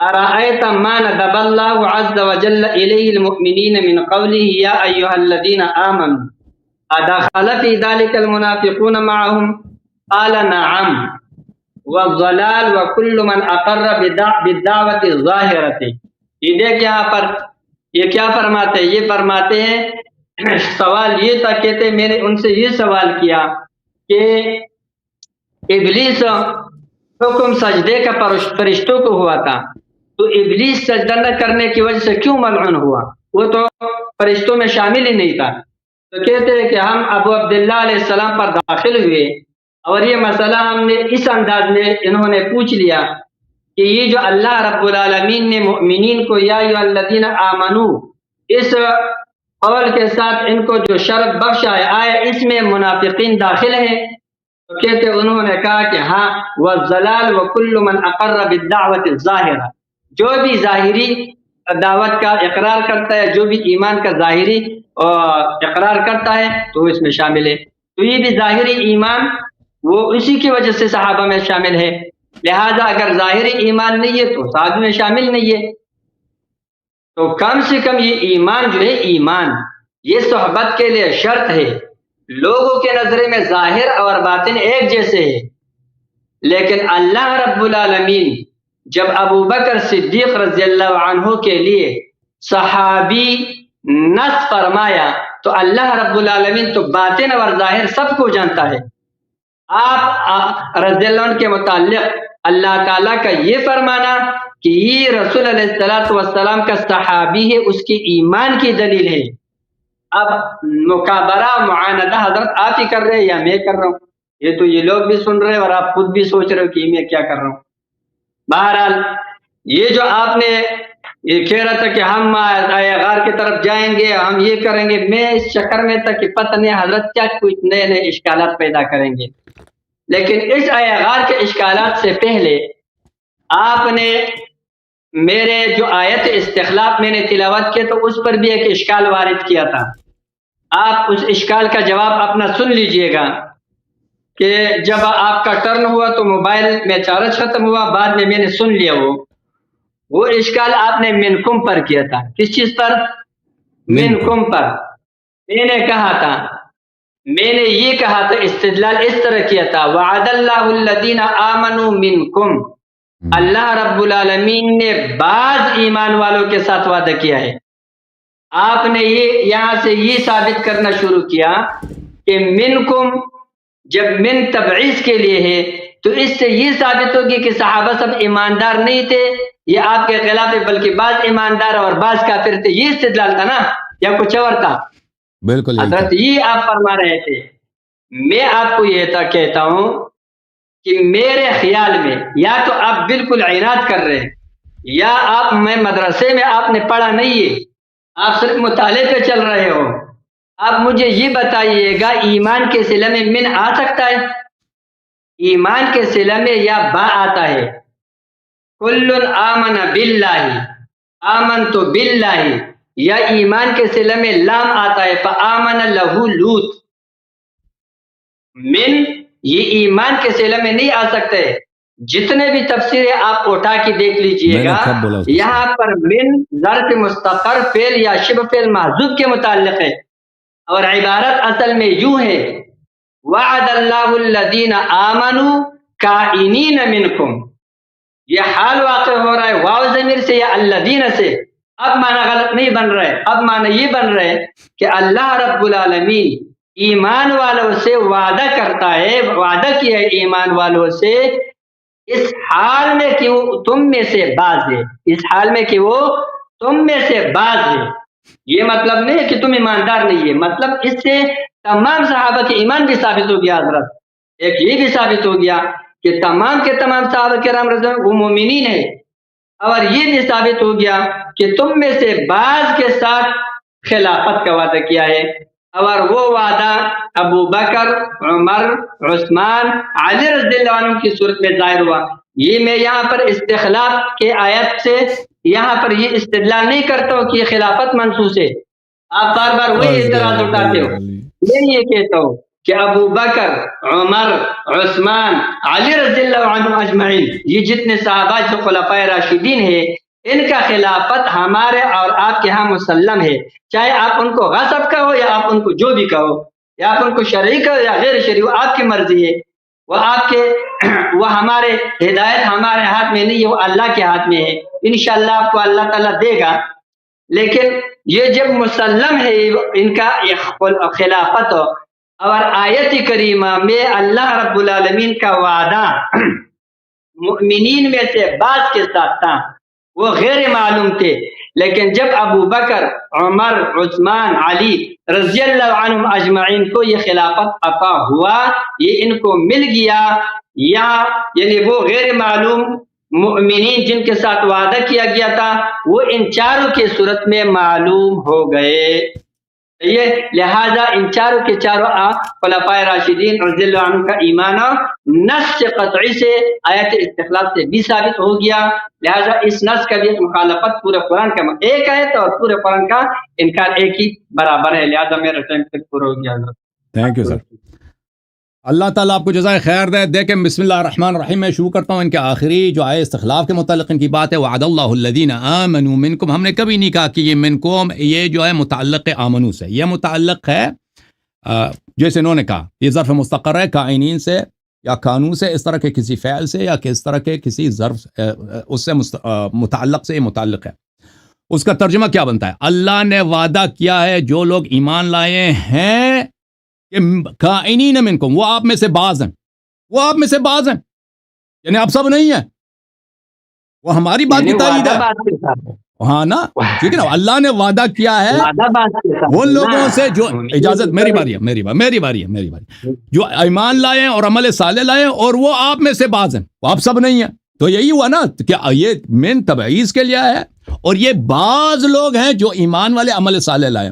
أرأيت ما ندب الله عز وجل إليه المؤمنين من قوله يا أيها الذين آمنوا أدخل في ذلك المنافقون معهم قال نعم والضلال وكل من أقر بالدعوة الظاهرة. یہ دیکھ یہاں پر یہ کیا فرماتے ہیں؟ یہ فرماتے ہیں سوال یہ تھا، کہتے میں نے ان سے یہ سوال کیا کہ ابلیس حکم سجدے کا فرشتوں کو ہوا تھا، تو ابلیس سجدہ نہ کرنے کی وجہ سے کیوں ملعون ہوا؟ وہ تو فرشتوں میں شامل ہی نہیں تھا. تو کہتے ہیں کہ ہم ابو عبداللہ علیہ السلام پر داخل ہوئے، اور یہ مسئلہ ہم نے اس انداز میں انہوں نے پوچھ لیا کہ یہ جو اللہ رب العالمین نے مؤمنین کو یا ایھا الذین آمنو اس قول کے ساتھ ان کو جو شرف بخشا ہے، آیا اس میں منافقین داخل ہیں؟ تو کہتے انہوں نے کہا کہ ہاں، والضلال وکل من اقر بالدعوۃ الظاہرہ، جو بھی ظاہری دعوت کا اقرار کرتا ہے، جو بھی ایمان کا ظاہری اقرار کرتا ہے تو وہ اس میں شامل ہے. تو یہ بھی ظاہری ایمان وہ اسی کی وجہ سے صحابہ میں شامل ہے. لہذا اگر ظاہری ایمان نہیں ہے تو صحابہ میں شامل نہیں ہے. تو کم سے کم یہ ایمان جو ہے، ایمان یہ صحبت کے لیے شرط ہے. لوگوں کے نظرے میں ظاہر اور باطن ایک جیسے ہے، لیکن اللہ رب العالمین جب ابو بکر صدیق رضی اللہ عنہ کے لیے صحابی نصب فرمایا تو اللہ رب العالمین تو باطن اور ظاہر سب کو جانتا ہے. آپ رضی اللہ عنہ کے متعلق اللہ تعالیٰ کا یہ فرمانا کہ یہ رسول علیہ السلام کا صحابی ہے، اس کی ایمان کی دلیل ہے. اب مکابرہ معاندہ حضرت آپ ہی کر رہے ہیں یا میں کر رہا ہوں؟ یہ تو یہ لوگ بھی سن رہے ہیں اور آپ خود بھی سوچ رہے ہو کہ میں کیا کر رہا ہوں. بہرحال یہ جو آپ نے یہ کہہ رہا تھا کہ ہم غار کی طرف جائیں گے، ہم یہ کریں گے، میں اس چکر میں تھا کہ پتہ نہیں حضرت کیا کچھ نئے نئے اشکالات پیدا کریں گے. لیکن اس غار کے اشکالات سے پہلے آپ نے میرے جو آیت استخلاف میں نے تلاوت کیا تو اس پر بھی ایک اشکال وارد کیا تھا. آپ اس اشکال کا جواب اپنا سن لیجئے گا کہ جب آپ کا ٹرن ہوا تو موبائل میں چارج ختم ہوا، بعد میں نے سن لیا وہ اشکال آپ نے منکم پر کیا تھا. کس چیز پر؟ منکم پر. میں نے کہا تھا، میں نے یہ کہا تھا، استدلال اس طرح کیا تھا، وعد اللہ الذین آمنوا منکم، اللہ رب العالمین نے بعض ایمان والوں کے ساتھ وعدہ کیا ہے. آپ نے یہاں سے یہ ثابت کرنا شروع کیا کہ منکم جب من تبعیض کے لیے ہے تو اس سے یہ ثابت ہوگی کہ صحابہ سب ایماندار نہیں تھے، یہ آپ کے خلاف ہے، بلکہ بعض ایماندار اور بعض کافر تھے. یہ استدلال تھا نا یا کچھ اور تھا؟ بالکل حضرت یہ آپ فرما رہے تھے. میں آپ کو یہ کہتا ہوں کہ میرے خیال میں یا تو آپ بالکل عناد کر رہے ہیں، یا آپ میں مدرسے میں آپ نے پڑھا نہیں ہے، آپ صرف مطالعے پہ چل رہے ہو. آپ مجھے یہ بتائیے گا ایمان کے صلہ میں من آ سکتا ہے؟ ایمان کے صلہ میں یا با آتا ہے. کل آمن باللہ، آمنت باللہ، یا ایمان کے صلہ میں لام آتا ہے فآمن لہو لوط. من یہ ایمان کے صلہ میں نہیں آ سکتے. جتنے بھی تفسیریں آپ اٹھا کے دیکھ لیجئے گا، یہاں پر من ظرف مستقر فعل یا شبہ فعل محذوف کے متعلق ہے، اور عبارت اصل میں یوں ہے، وعد اللہ الذین آمنوا کائنین منکم. یہ حال واقع ہو رہا ہے واو ضمیر سے یا الذین سے. اب معنی غلط نہیں بن رہا ہے، اب معنی یہ بن رہا ہے کہ اللہ رب العالمین ایمان والوں سے وعدہ کرتا ہے، وعدہ کیا ہے ایمان والوں سے اس حال میں کہ وہ تم میں سے بعض ہے، اس حال میں کہ وہ تم میں سے بعض ہے. یہ مطلب نہیں ہے کہ تم ایماندار نہیں ہے، مطلب اس سے تمام صحابہ کے ایمان بھی ثابت ہو گیا. حضرت ایک یہ بھی ثابت ہو گیا کہ تمام کے تمام صحابہ کرام رضی اللہ عنہم وہ مومنین ہیں، اور یہ بھی ثابت ہو گیا کہ تم میں سے بعض کے ساتھ خلافت کا وعدہ کیا ہے، اور وہ وعدہ ابو بکر، عمر، عثمان، علی رضی اللہ عنہ کی صورت میں ظاہر ہوا. یہ میں یہاں پر استخلاف کے آیت سے یہاں پر یہ استدلال نہیں کرتا ہوں کہ یہ خلافت منصوص ہے. آپ بار بار وہی اعتراض اٹھاتے ہو. میں یہ کہتا ہوں کہ ابو بکر، عمر، عثمان، علی رضی اللہ عنہ اجمعین، یہ جتنے صحابہ جو خلفائے راشدین ہیں، ان کا خلافت ہمارے اور آپ کے ہاں مسلم ہے. چاہے آپ ان کو غصب کہو یا آپ ان کو جو بھی کہو، یا آپ ان کو شرعی کہو یا غیر شرعی، وہ آپ کی مرضی ہے. وہ ہمارے ہدایت ہمارے ہاتھ میں نہیں ہے، وہ اللہ کے ہاتھ میں ہے. انشاءاللہ آپ کو اللہ تعالیٰ دے گا. لیکن یہ جب مسلم ہے ان کا خلافت، اور آیت کریمہ میں اللہ رب العالمین کا وعدہ مؤمنین میں سے بعض کے ساتھ تھا، وہ غیر معلوم تھے. لیکن جب ابو بکر، عمر، عثمان، علی رضی اللہ عنہم اجمعین کو یہ خلافت عطا ہوا، یہ ان کو مل گیا، یا یعنی وہ غیر معلوم مؤمنین جن کے ساتھ وعدہ کیا گیا تھا وہ ان چاروں کی صورت میں معلوم ہو گئے. یہ لہذا ان چاروں کے چاروں خلفائے راشدین رضی اللہ عنہ کا ایمان نص قطعی سے، آیت استخلاف سے بھی ثابت ہو گیا. لہذا اس نص کا بھی مخالفت پورے قرآن کا ایک آیت اور پورے قرآن کا انکار ایک ہی برابر ہے. لہذا میرا ٹائم تک پورا ہو گیا. تھینک یو سر. اللہ تعالیٰ آپ کو جزائے خیر دے. دیکھیں بسم اللہ الرحمن الرحیم میں شروع کرتا ہوں. ان کے آخری جو آئے استخلاف کے متعلق ان کی بات ہے، وعد اللہ الذین آمنوا منکم. ہم نے کبھی نہیں کہا کہ یہ منکم یہ جو ہے متعلق آمنو سے، یہ متعلق ہے جیسے انہوں نے کہا یہ ظرف مستقر ہے کائنین سے یا کانو سے، اس طرح کے کسی فعل سے یا کس طرح کے کسی ظرف اس سے متعلق سے یہ متعلق ہے. اس کا ترجمہ کیا بنتا ہے؟ اللہ نے وعدہ کیا ہے جو لوگ ایمان لائے ہیں کائنین منکم، وہ آپ میں سے بعض ہیں، وہ آپ میں سے بعض ہیں، یعنی آپ سب نہیں ہیں. وہ ہماری بات کی تائید ہے. ہاں نا، ٹھیک ہے نا. اللہ نے وعدہ کیا ہے ان لوگوں سے جو اجازت، میری باری ہے جو ایمان لائے ہیں اور عمل صالح لائے ہیں، اور وہ آپ میں سے بعض ہیں، وہ آپ سب نہیں ہیں. تو یہی ہوا نا کہ یہ من تبعیض کے لیے ہے، اور یہ بعض لوگ ہیں جو ایمان والے عمل صالح لائے.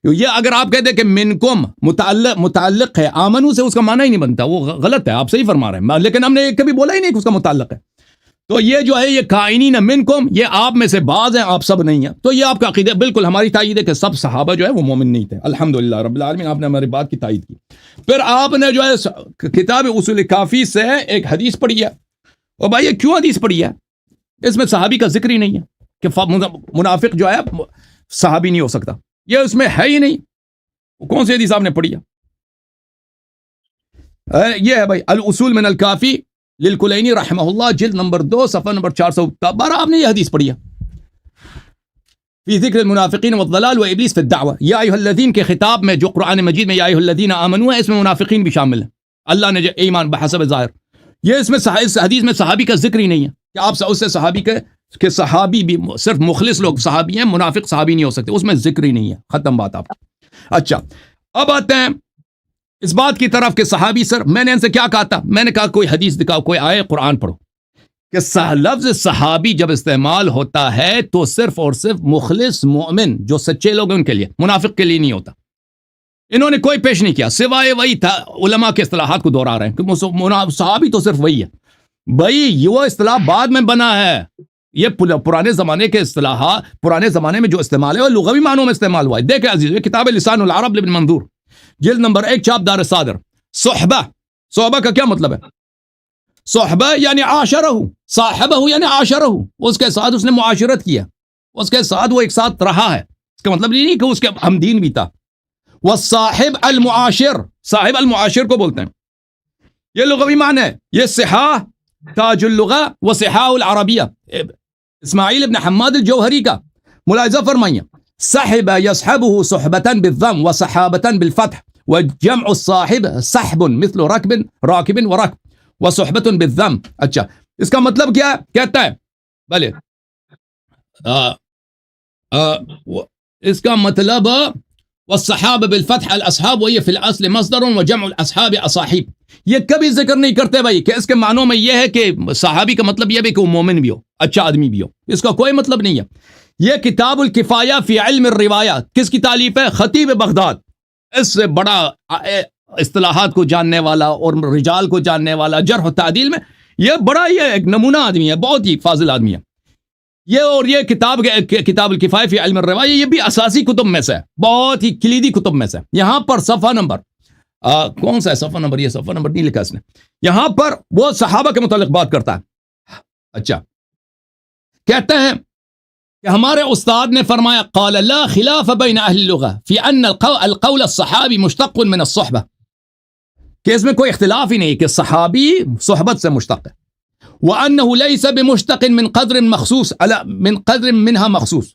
یہ اگر آپ کہتے ہیں کہ منکم متعلق ہے آمنو سے، اس کا معنی ہی نہیں بنتا، وہ غلط ہے. آپ صحیح فرما رہے ہیں، لیکن ہم نے کبھی بولا ہی نہیں کہ اس کا متعلق ہے. تو یہ جو ہے یہ کائنین منکم، یہ آپ میں سے بعض ہیں، آپ سب نہیں ہیں. تو یہ آپ کا عقیدہ بالکل ہماری تائید ہے کہ سب صحابہ جو ہے وہ مومن نہیں تھے. الحمدللہ رب العالمین، آپ نے ہماری بات کی تائید کی. پھر آپ نے جو ہے کتاب اصول کافی سے ایک حدیث پڑھی ہے. اور بھائی یہ کیوں حدیث پڑھی ہے؟ اس میں صحابی کا ذکر ہی نہیں ہے کہ منافق جو ہے صحابی نہیں ہو سکتا، یہ اس میں ہے ہی نہیں. کون سی حدیث آپ نے پڑھی ہے؟ یہ ہے بھائی الاصول من الکافی للکلینی رحمہ اللہ، جلد نمبر 2 صفحہ نمبر 412. آپ نے یہ حدیث پڑھی ہے فی ذکر المنافقین والضلال وابلیس فی الدعوہ. یا ایھا الذین کے خطاب میں جو قرآن مجید میں یا ایھا الذین آمنوا ہے، اس میں منافقین بھی شامل ہیں. اللہ نے جو ایمان بحسب ظاہر، یہ اس میں اس حدیث میں صحابی کا ذکر ہی نہیں ہے کہ آپ اس سے صحابی کہ صحابی بھی صرف مخلص لوگ صحابی ہیں، منافق صحابی نہیں ہو سکتے. اس میں ذکر ہی نہیں ہے. ختم بات آپ کی. اچھا اب آتے ہیں اس بات کی طرف کہ صحابی سر، میں نے ان سے کیا کہا تھا؟ میں نے کہا کوئی حدیث دکھاؤ، کوئی آئے قرآن پڑھو کہ لفظ صحابی جب استعمال ہوتا ہے تو صرف اور صرف مخلص مومن جو سچے لوگ ہیں ان کے لیے، منافق کے لیے نہیں ہوتا. انہوں نے کوئی پیش نہیں کیا سوائے وہی تھا. علماء کے اصطلاحات کو دہرا رہے ہیں کہ صحابی تو صرف وہی ہے. بھائی وہ اصطلاح بعد میں بنا ہے، یہ پرانے زمانے کے اصطلاحات، پرانے زمانے میں جو استعمال ہے وہ لغوی معنوں میں استعمال ہوا ہے. دیکھیں عزیز، یہ کتاب لسان العرب لابن منظور، جلد نمبر 1 چاپ دار صادر. صحبہ، صحبہ کا کیا مطلب ہے؟ صحبہ یعنی عاشرہ، صاحبہ یعنی عاشرہ، اس کے ساتھ اس نے معاشرت کیا، اس کے ساتھ وہ ایک ساتھ رہا ہے. اس کا مطلب نہیں کہ اس کے ہمدین بھی تھا. والصاحب المعاشر، صاحب المعاشر کو بولتے ہیں. یہ لغوی معنی ہے. یہ صحاح تاج اللغہ و صحاح العربیہ اسماعیل ابن حماد الجوہری کا. ملاحظہ فرمائیے، صحب يصحبه صحبة بالضم وصحابة بالفتح، وجمع الصاحب صحب مثل راكب وركب وصحبة بالضم. اچھا اس کا مطلب کیا ہے؟ کہتا ہے بھلے اس کا مطلب والصحاب بالفتح الاصحاب، وهي في الاصل مصدر وجمع الاصحاب اصاحب. یہ کبھی ذکر نہیں کرتے بھائی کہ اس کے معنوں میں یہ ہے کہ صحابی کا مطلب یہ بھی کہ وہ مومن بھی ہو، اچھا آدمی بھی ہو. اس کا کوئی مطلب نہیں ہے. یہ کتاب الکفایہ فی علم الروایہ کس کی تالیف ہے؟ خطیب بغداد. اس سے بڑا اصطلاحات کو جاننے والا اور رجال کو جاننے والا، جرح و تعدیل میں یہ بڑا یہ ایک نمونہ آدمی ہے، بہت ہی فاضل آدمی ہے یہ. اور یہ کتاب الکفایہ فی علم الروایہ یہ بھی اساسی کتب میں سے ہے، بہت ہی کلیدی کتب میں سے. یہاں پر صفحہ نمبر کون سا ہے؟ صفحہ نمبر، یہ صفحہ نمبر نہیں لکھا اس نے. یہاں پر وہ صحابہ کے متعلق بات کرتا ہے. اچھا کہتے ہیں کہ ہمارے استاد نے فرمایا قال لا خلاف بین اہل اللغہ فی ان القول الصحابی مشتق من الصحبہ، کہ اس میں کوئی اختلاف ہی نہیں کہ صحابی صحبت سے مشتق ہے. وانه ليس بمشتق من قدر مخصوص من قدر منها مخصوص،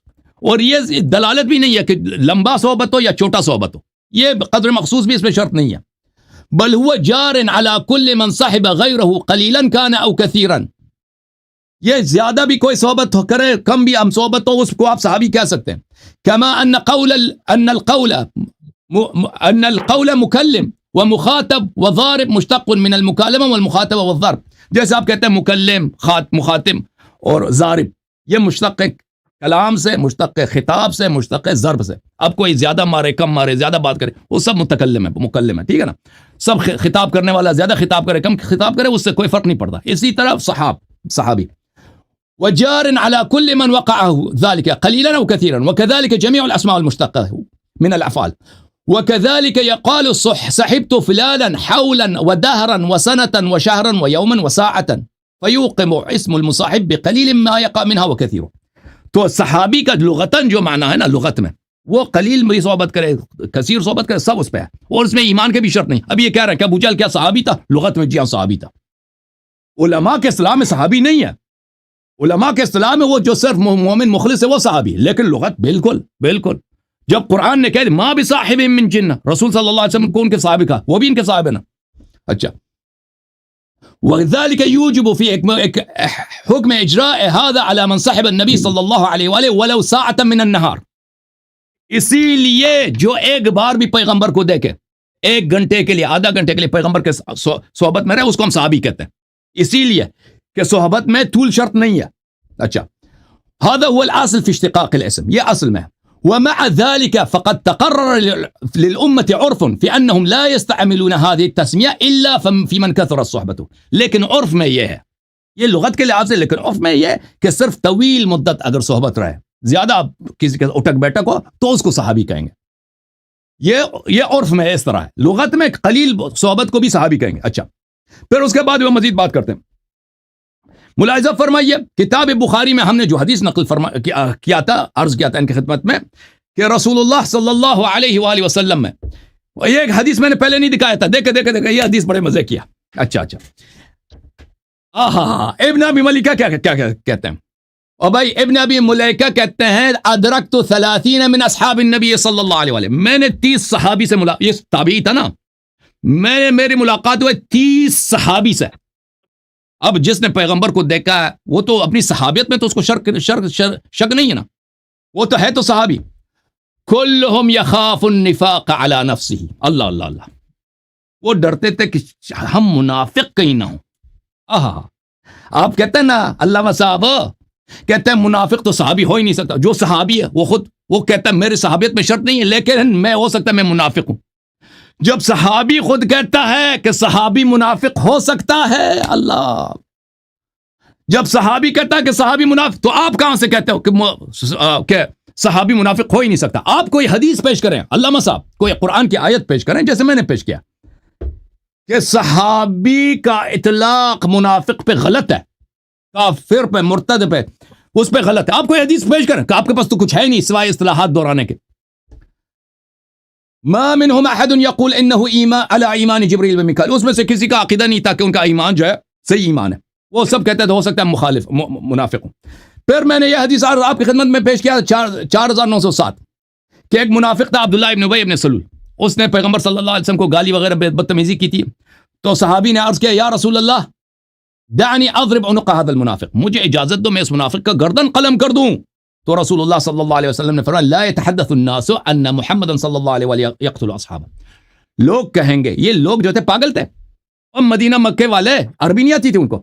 اور یہ دلالت بھی نہیں ہے کہ لمبا صحبت ہو یا چھوٹا صحبت ہو، یہ قدر مخصوص بھی اس میں شرط نہیں ہے. بل هو جار على كل من صحب غيره قليلا كان او كثيرا، یہ زیادہ بھی کوئی صحبت کرے کم بھی ہم صحبت ہو اس کو آپ صحابی کہہ سکتے ہیں. كما ان القول مكلم ومخاطب وضارب مشتق من المكالمه والمخاطبه والضرب. جیسے آپ کہتے ہیں مکلم، مخاطب اور ضارب، یہ مشتق کلام سے، مشتق خطاب سے، مشتق ضرب سے. اب کوئی زیادہ مارے کم مارے زیادہ بات کرے وہ سب متکلم ہے، مکلم ہے، ٹھیک ہے نا. سب خطاب کرنے والا زیادہ خطاب کرے کم خطاب کرے اس سے کوئی فرق نہیں پڑتا. اسی طرح صحابی وجار على كل من وقعه ذلك قليلا او كثيرا، وكذلك جميع الاسماء المشتقه من الافعال. وكذلك يقال صحبت فلانا حولا ودهرا وسنة وشهرا ويوما وساعة، فيوقم اسم المصاحب بقليل ما يقع منها وكثير. تو صحابی کا لغتاً جو معنی ہے نا لغت میں، وہ قلیل بھی صحبت کرے کثیر صحبت کرے سب اس پہ ہے، اور اس میں ایمان کے بھی شرط نہیں. اب یہ کہہ رہا ہے کہ ابو جہل کیا صحابی تھا؟ لغت میں جی ہاں صحابی تھا. علماء کے اصطلاح میں صحابی نہیں ہے، علماء کے اصطلاح میں وہ جو صرف مومن مخلص ہے وہ صحابی، لیکن لغت بالکل جب قرآن نے کہہ دی ما بصاحب من جنہ، رسول صلی اللہ علیہ وسلم کو ان کے صحابی کہا، وہ بھی ان کے صحابہ ہیں نا. اچھا وذلك يوجب في حكم اجراء هذا على من صاحب النبي صلی اللہ علیہ وآلہ ولو ساعة من النهار. اسی لیے جو ایک بار بھی پیغمبر کو دیکھے، ایک گھنٹے کے لیے آدھا گھنٹے کے لیے پیغمبر کے صحبت میں رہے، اس کو ہم صحابی کہتے ہیں. اسی لیے کہ صحبت میں طول شرط نہیں ہے. اچھا هذا هو الاصل في اشتقاق الاسم، یہ اصل میں. ومع ذلك فقد تقرر للأمة عرف في أنهم لا يستعملون هذه التسمية إلا في من كثر الصحبة. لیکن عرف میں یہ ہے، یہ لغت کے لحاظ سے، لیکن عرف میں یہ کہ صرف طویل مدت اگر صحبت رہے، زیادہ کسی کے اٹھک بیٹھک ہو تو اس کو صحابی کہیں گے. یہ عرف میں اس طرح ہے. لغت میں قلیل صحبت کو بھی صحابی کہیں گے. اچھا، پھر اس کے بعد وہ مزید بات کرتے ہیں. ملاحظہ فرمائیے، کتاب بخاری میں ہم نے جو حدیث نقل کیا تھا، عرض کیا تھا ان کی خدمت میں کہ رسول اللہ صلی اللہ علیہ وآلہ وسلم میں یہ ایک حدیث میں نے پہلے نہیں دکھایا تھا. دیکھے یہ حدیث بڑے مزے کیا. اچھا ابن ابی ملیکہ کیا کہتے ہیں؟ اور بھائی ابن ابی ملیکہ کہتے ہیں ادرکت 30 من اصحاب النبی صلی اللہ علیہ وسلم، میں نے 30 صحابی سے یہ تابعی تھا نا، میری ملاقات ہوئے 30 صحابی سے. اب جس نے پیغمبر کو دیکھا ہے وہ تو اپنی صحابیت میں تو اس کو شک نہیں ہے نا، وہ تو ہے تو صحابی. کلہم یخاف النفاق علی نفسہ. اللہ وہ ڈرتے تھے کہ ہم منافق کہیں نہ ہوں. آپ کہتے ہیں نا علامہ صاحب کہتے ہیں منافق تو صحابی ہو ہی نہیں سکتا. جو صحابی ہے وہ کہتا ہے میری صحابیت میں شرط نہیں ہے، لیکن میں ہو سکتا ہے میں منافق ہوں. جب صحابی خود کہتا ہے کہ صحابی منافق ہو سکتا ہے، اللہ، جب صحابی کہتا ہے کہ صحابی منافق، تو آپ کہاں سے کہتے ہو کہ صحابی منافق ہو ہی نہیں سکتا؟ آپ کوئی حدیث پیش کریں علامہ صاحب، کوئی قرآن کی آیت پیش کریں جیسے میں نے پیش کیا کہ صحابی کا اطلاق منافق پہ غلط ہے، کافر پہ، مرتد پہ، اس پہ غلط ہے. آپ کوئی حدیث پیش کریں کہ آپ کے پاس تو کچھ ہے نہیں سوائے اصطلاحات دہرانے کے. ما منهم احد يقول انه ایمان علی ایمان جبریل و میکائیل، اس میں سے کسی کا عقیدہ نہیں تھا کہ ان کا ایمان جو ہے صحیح ایمان ہے. وہ سب کہتے تھے ہو سکتا ہے مخالف منافق ہوں. پھر میں نے یہ حدیث آپ کی خدمت میں پیش کیا 4907 کہ ایک منافق تھا عبداللہ ابن ابی ابن سلول. اس نے پیغمبر صلی اللہ علیہ وسلم کو گالی وغیرہ بدتمیزی کی تھی. تو صحابی نے عرض کیا یا رسول اللہ دعنی اضرب عنق هذا المنافق، مجھے اجازت دو میں اس منافق کا گردن قلم کر دوں. تو رسول اللہ صلی اللہ علیہ وسلم نے فرمایا لا يتحدث الناس ان محمد صلی اللہ علیہ وآلہ يقتل اصحابہ. لوگ کہیں گے، یہ لوگ جو تھے پاگل تھے، اور مدینہ مکے والے عربی نہیں آتی تھی ان کو،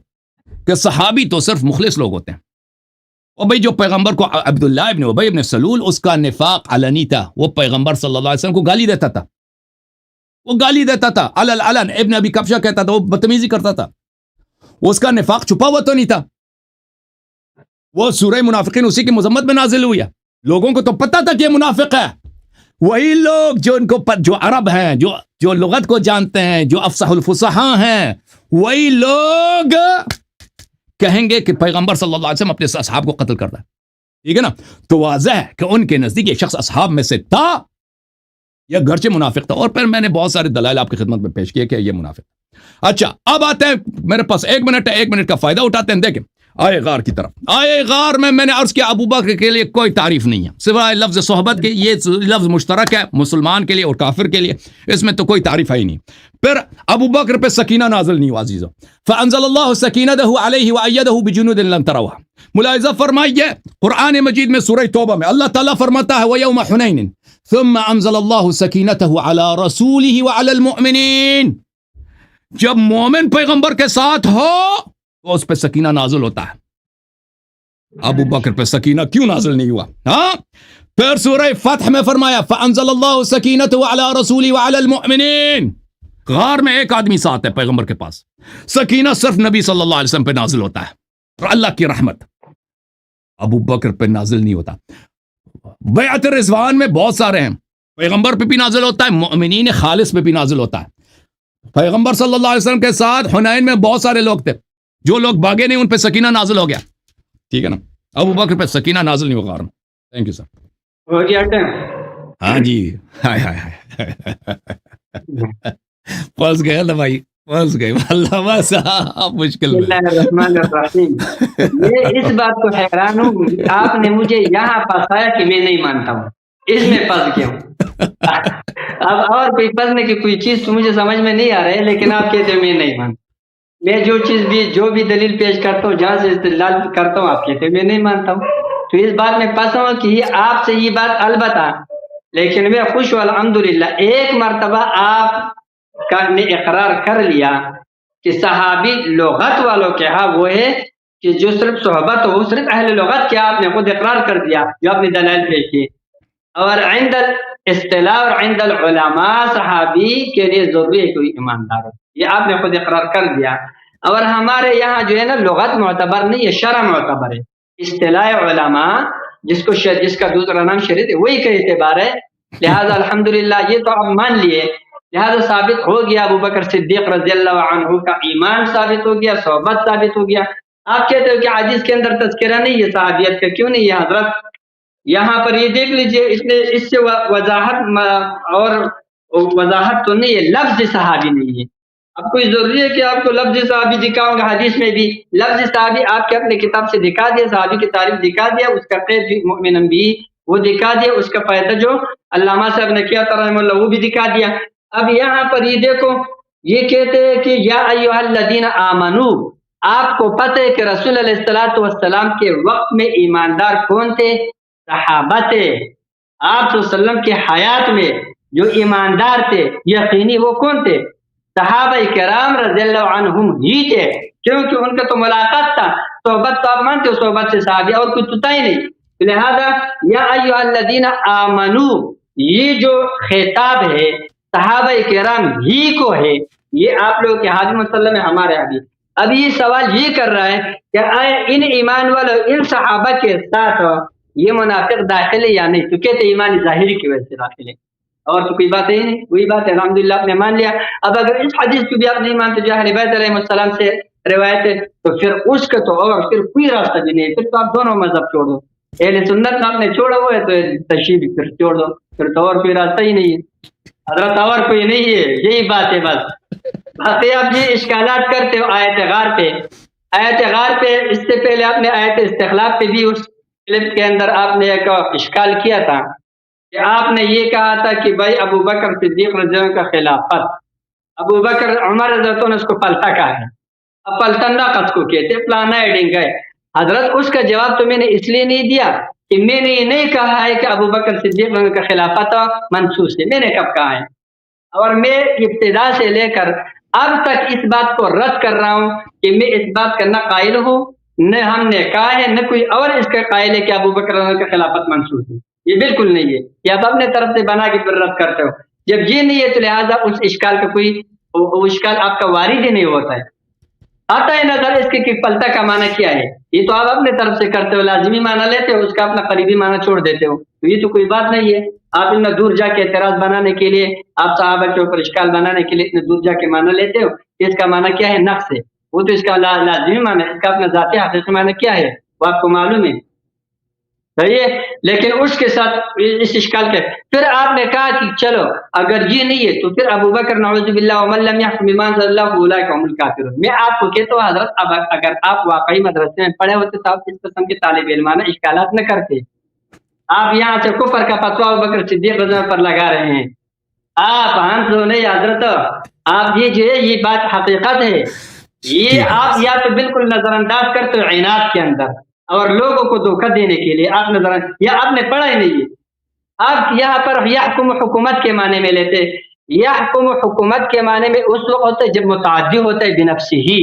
کہ صحابی تو صرف مخلص لوگ ہوتے ہیں. اور بھائی جو پیغمبر کو عبداللہ ابن ابی ابن سلول، اس کا نفاق علنی تھا، وہ پیغمبر صلی اللہ علیہ وسلم کو گالی دیتا تھا علن. ابن ابی کبشہ کہتا تھا، وہ بدتمیزی کرتا تھا. اس کا نفاق چھپا ہوا تو نہیں تھا. وہ سورہ منافقین اسی کی مذمت میں نازل ہوئی ہے. لوگوں کو تو پتہ تھا کہ یہ منافق ہے. وہی لوگ جو عرب ہیں، جو لغت کو جانتے ہیں، جو افصح الفصحاء ہیں، وہی لوگ کہیں گے کہ پیغمبر صلی اللہ علیہ وسلم اپنے اصحاب کو قتل کرتا ہے. ٹھیک ہے نا؟ تو واضح ہے کہ ان کے نزدیک یہ شخص اصحاب میں سے تھا یا گرچہ منافق تھا. اور پھر میں نے بہت سارے دلائل آپ کی خدمت میں پیش کیے کہ یہ منافق. اچھا، اب آتے ہیں، میرے پاس 1 منٹ ہے، 1 منٹ کا فائدہ اٹھاتے ہیں. دیکھیں آئے غار کی طرف. آئے غار میں نے عرض کیا ابو بکر کے لیے کوئی تعریف نہیں ہے سوائے لفظ صحبت کے. یہ لفظ مشترک ہے مسلمان کے لیے اور کافر کے لیے، اس میں تو کوئی تعریف ہے ہی نہیں. پھر ابو بکر پہ سکینہ نازل نہیں ہوا عزیزو. فانزل اللہ سکینتہ علیہ وایدہ بجنود لم تروها. ملاحظہ فرمائیے قرآن مجید میں سورہ توبہ میں اللہ تعالیٰ فرماتا ہے ویوم حنین ثم انزل اللہ سکینتہ علی رسولہ وعلی المؤمنین. جب مومن پیغمبر کے ساتھ ہو تو اس پہ سکینہ نازل ہوتا ہے. ابو بکر پہ سکینہ کیوں نازل نہیں ہوا؟ ہاں، پھر سورہ فتح میں فرمایا فانزل اللہ سکینتہ علی رسولہ وعلی المؤمنین. غار میں ایک آدمی ساتھ ہے پیغمبر کے پاس، سکینہ صرف نبی صلی اللہ علیہ وسلم پہ نازل ہوتا ہے اور اللہ کی رحمت. ابو بکر پہ نازل نہیں ہوتا. بیعت رضوان میں بہت سارے ہیں، پیغمبر پہ بھی نازل ہوتا ہے، مؤمنین خالص پہ بھی نازل ہوتا ہے. پیغمبر صلی اللہ علیہ وسلم کے ساتھ حنین میں بہت سارے لوگ تھے، جو لوگ بھاگے نہیں ان پہ سکینہ نازل ہو گیا. ٹھیک ہے نا؟ ابو بکر پہ سکینہ نازل نہیں ہو غار میں. تھینک یو سر. ہو گیا ٹائم؟ ہاں جی. پھنس گئے نا بھائی، پھنس گئے. علامہ صاحب مشکل میں. بسم اللہ الرحمن الرحیم. میں اس بات کو حیران ہوں، آپ نے مجھے یہاں پھنسایا کہ میں نہیں مانتا ہوں، اس میں پھنس گیا ہوں. اب اور کوئی پھنسنے کی کوئی چیز تو مجھے سمجھ میں نہیں آ رہا ہے، لیکن آپ کہتے ہیں میں نہیں مانتا. میں جو بھی دلیل پیش کرتا ہوں، جہاں سے استدلال کرتا ہوں، آپ کہتے ہیں میں نہیں مانتا ہوں. تو اس بات میں پھنسا ہوں کہ آپ سے یہ بات البتہ، لیکن میں خوش ہوں الحمدللہ ایک مرتبہ آپ نے اقرار کر لیا کہ صحابی لغت والوں کے ہاں وہ ہے کہ جو صرف صحبت ہو، صرف اہل لغت کیا آپ نے خود اقرار کر دیا جو آپ نے دلائل پیش کیے. اور عند الاصطلاح اور عند العلماء صحابی کے لیے ضروری ہے کوئی ایماندار ہو، یہ آپ نے خود اقرار کر دیا. اور ہمارے یہاں جو ہے نا لغت معتبر نہیں ہے، شرع معتبر ہے. اصطلاح علماء جس کا دوسرا نام شریعت ہے وہی کا اعتبار ہے. لہذا الحمدللہ یہ تو آپ مان لیے، لہذا ثابت ہو گیا ابو بکر صدیق رضی اللہ عنہ کا ایمان ثابت ہو گیا، صحبت ثابت ہو گیا. آپ کہتے ہو کہ حدیث کے اندر تذکرہ نہیں ہے صحابیت کا، کیوں نہیں ہے حضرت؟ یہاں پر یہ دیکھ لیجئے، اس سے وضاحت تو نہیں ہے، لفظ صحابی نہیں ہے. اب کوئی ضروری ہے کہ آپ کو لفظ صحابی دکھاؤں گا؟ حدیث میں بھی لفظ صحابی آپ کے اپنے کتاب سے دکھا دیا، صحابی کی تعریف دکھا دیا، اس کا قید بھی مؤمن بھی وہ دکھا دیا، اس کا فائدہ جو علامہ صاحب نے کیا رحمہ اللہ وہ بھی دکھا دیا. اب یہاں پر یہ دیکھو، یہ کہتے ہیں کہ یا ایھا الذین آمنو، آپ کو پتہ ہے کہ رسول علیہ الصلوۃ والسلام کے وقت میں ایماندار کون تھے؟ صحابہ تھے. آپ صلی اللہ علیہ وسلم کی حیات میں جو ایماندار تھے یقینی وہ کون تھے؟ صحابہ کرام رضی اللہ عنہم ہی تھے، کیونکہ ان کا تو ملاقات تھا. صحبت تو آپ مانتے ہو، صحبت سے صحابی اور کچھ ہوتا ہی نہیں. لہذا یا ایھا الذین آمنو، یہ جو خطاب ہے صحابہ کرام ہی کو ہے، یہ آپ لوگ کے حاضر مسلم ہے، ہمارے حدیث. اب یہ سوال یہ کر رہا ہے کہ ان ایمان والوں ان صحابہ کے ساتھ یہ منافق داخل ہے یا نہیں؟ تو کہتے ایمان ظاہری کی وجہ سے داخل ہے، اور تو کوئی بات ہی نہیں. وہی بات ہے، الحمدللہ آپ نے مان لیا. اب اگر اس حدیث کو بھی آپ نہیں مانتے جو اہل بیت علیہ السلام سے روایت ہے، تو پھر اس کا تو اور پھر کوئی راستہ بھی نہیں، پھر تو آپ دونوں مذہب چھوڑ دو. اہل سنت آپ نے چھوڑا ہوا ہے تو تشیع بھی پھر چھوڑ دو، پھر تو اور کوئی راستہ ہی نہیں ہے حضرت، اور کوئی نہیں ہے. یہی بات ہے بس. باقی آپ یہ اشکالات کرتے ہو آیت غار پہ. آیت غار پہ اس سے پہلے آپ نے آیت استخلاف پہ بھی اس کلپ کے اندر آپ نے ایک اشکال کیا تھا کہ آپ نے یہ کہا تھا کہ بھائی ابو بکر صدیق رضی اللہ عنہ کا خلافت، ابو بکر عمر رضی اللہ عنہ نے اس کو پلٹا کہا ہے. اب پلٹن ناقص کو کہتے پلانا ایڈنگ ہے. حضرت اس کا جواب تو میں نے اس لیے نہیں دیا کہ میں نے یہ نہیں کہا ہے کہ ابو بکر صدیق رضی اللہ عنہ کا خلافت منسوخ ہے. میں نے کب کہا ہے؟ اور میں ابتدا سے لے کر اب تک اس بات کو رد کر رہا ہوں کہ میں اس بات کا نہ قائل ہوں، نہ ہم نے کہا ہے، نہ کوئی اور اس کا قائل ہے کہ ابو بکر رضی اللہ عنہ کا خلافت منسوخ ہے. یہ بالکل نہیں ہے. یہ آپ اپنے طرف سے بنا کے پھر رد کرتے ہو. جب یہ نہیں ہے تو لہٰذا اس اشکال کا کوئی اشکال آپ کا وارد ہی نہیں ہوتا ہے. آتا ہے نظر اس کے کہ پلٹا کا معنی کیا ہے، یہ تو آپ اپنے طرف سے کرتے ہو، لازمی معنی لیتے ہو، اس کا اپنا قریبی معنی چھوڑ دیتے ہو. تو یہ تو کوئی بات نہیں ہے. آپ اتنا دور جا کے اعتراض بنانے کے لیے، آپ صحابہ کے اوپر اشکال بنانے کے لیے اتنے دور جا کے معنی لیتے ہو کہ اس کا معنی کیا ہے؟ نقص ہے. وہ تو اس کا لازمی معنی ہے، اس کا اپنا ذاتی حقیقی معنی کیا ہے وہ آپ کو معلوم ہے. صحیح ہے. لیکن اس کے ساتھ اس اشکال کے پھر آپ نے کہا کہ چلو اگر یہ نہیں ہے تو پھر ابو بکر نعوذ باللہ ومن لم یحکم بما انزل اللہ فاولئک هم الکافرون. میں آپ کو کہتا ہوں حضرت، اب اگر آپ واقعی مدرسے میں پڑھے ہوتے تو آپ اس قسم کے طالب علمانہ اشکالات نہ کرتے. آپ یہاں سے کفر کا فتویٰ ابو بکر صدیق رضی اللہ عنہ پر لگا رہے ہیں. آپ ہم تو نہیں حضرت، آپ یہ جو ہے یہ بات حقیقت ہے. یہ آپ یا تو بالکل نظر انداز کرتے ہو عناد کے اندر اور لوگوں کو دھوکہ دینے کے لیے آپ نظر، یا آپ نے پڑھا ہی نہیں ہے. آپ یہاں پر یحکم حکومت کے معنی میں لیتے. یحکم حکومت کے معنی میں اس وقت ہوتا ہے جب متعدی ہوتا ہے بنفسہ ہی،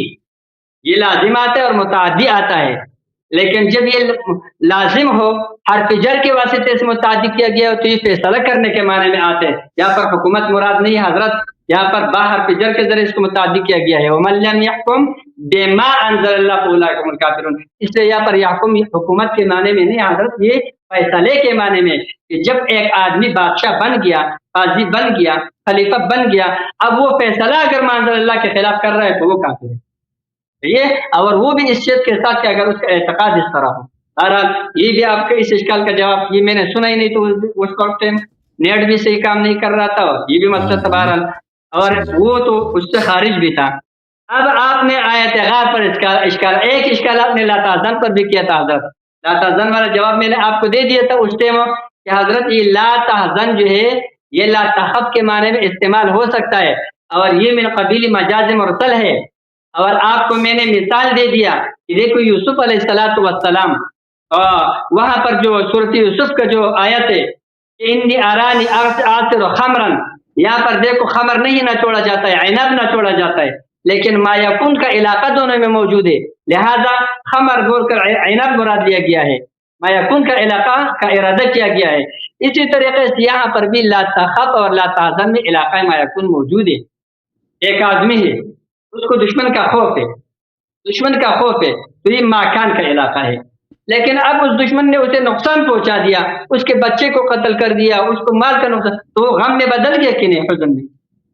یہ لازم آتا ہے اور متعدی آتا ہے. لیکن جب یہ لازم ہو حرف جر کے واسطے سے متعدی کیا گیا ہو تو یہ فیصلہ کرنے کے معنی میں آتے ہیں. یہاں پر حکومت مراد نہیں ہے حضرت، یہاں پر با حرف جر کے ذریعے اس کو متعدی کیا گیا ہے. ومن لم یحکم بما انزل اللہ فاولئک هم الکافرون. اس لیے یہاں پر یحکم حکومت کے معنی میں نہیں حضرت، یہ فیصلے کے معنی میں کہ جب ایک آدمی بادشاہ بن گیا، قاضی بن گیا، خلیفہ بن گیا، اب وہ فیصلہ اگر ما انزل اللہ کے خلاف کر رہا ہے تو وہ کافر ہے. یہ اور وہ بھی اس شرط کے ساتھ کہ اگر اس کا اعتقاد اس طرح ہو. بہرحال یہ بھی آپ کے اس اشکال کا جواب یہ میں نے سنا ہی نہیں، تو اس وقت نیٹ بھی صحیح کام نہیں کر رہا تھا، یہ بھی مسئلہ تھا بہرحال، اور وہ تو اس سے خارج بھی تھا. اب آپ نے آیت غار پر اشکال ایک اشکال آپ نے لا تحزن پر بھی کیا تھا حضرت. لا تحزن والا جواب میں نے آپ کو دے دیا تھا اس ٹائم کہ حضرت یہ لا تحزن جو ہے یہ لا تخف کے معنی میں استعمال ہو سکتا ہے اور یہ من قبیل مجاز مرسل ہے. اور آپ کو میں نے مثال دے دیا کہ دیکھو یوسف علیہ الصلوۃ والسلام وہاں پر جو سورۃ یوسف کا جو آیت ہے انی ارانی آصر خمرا، یہاں پر دیکھو خمر نہیں نہ چھوڑا جاتا ہے، عنب نہ چھوڑا جاتا ہے، لیکن ما یکون کا علاقہ دونوں میں موجود ہے، لہذا خمر بول کر عنب مراد لیا گیا ہے، ما یکون کا علاقہ کا ارادہ کیا گیا ہے. اسی طریقے سے یہاں پر بھی لا تخف اور لا تحزن میں علاقہ ما یکون موجود ہے. ایک آدمی ہے اس کو دشمن کا خوف ہے، دشمن کا خوف ہے تو یہ ماکان کا علاقہ ہے. لیکن اب اس دشمن نے اسے نقصان پہنچا دیا، اس کے بچے کو قتل کر دیا، اس کو مال کا نقصان، تو وہ غم میں بدل گیا کہ نہیں؟ حزن میں.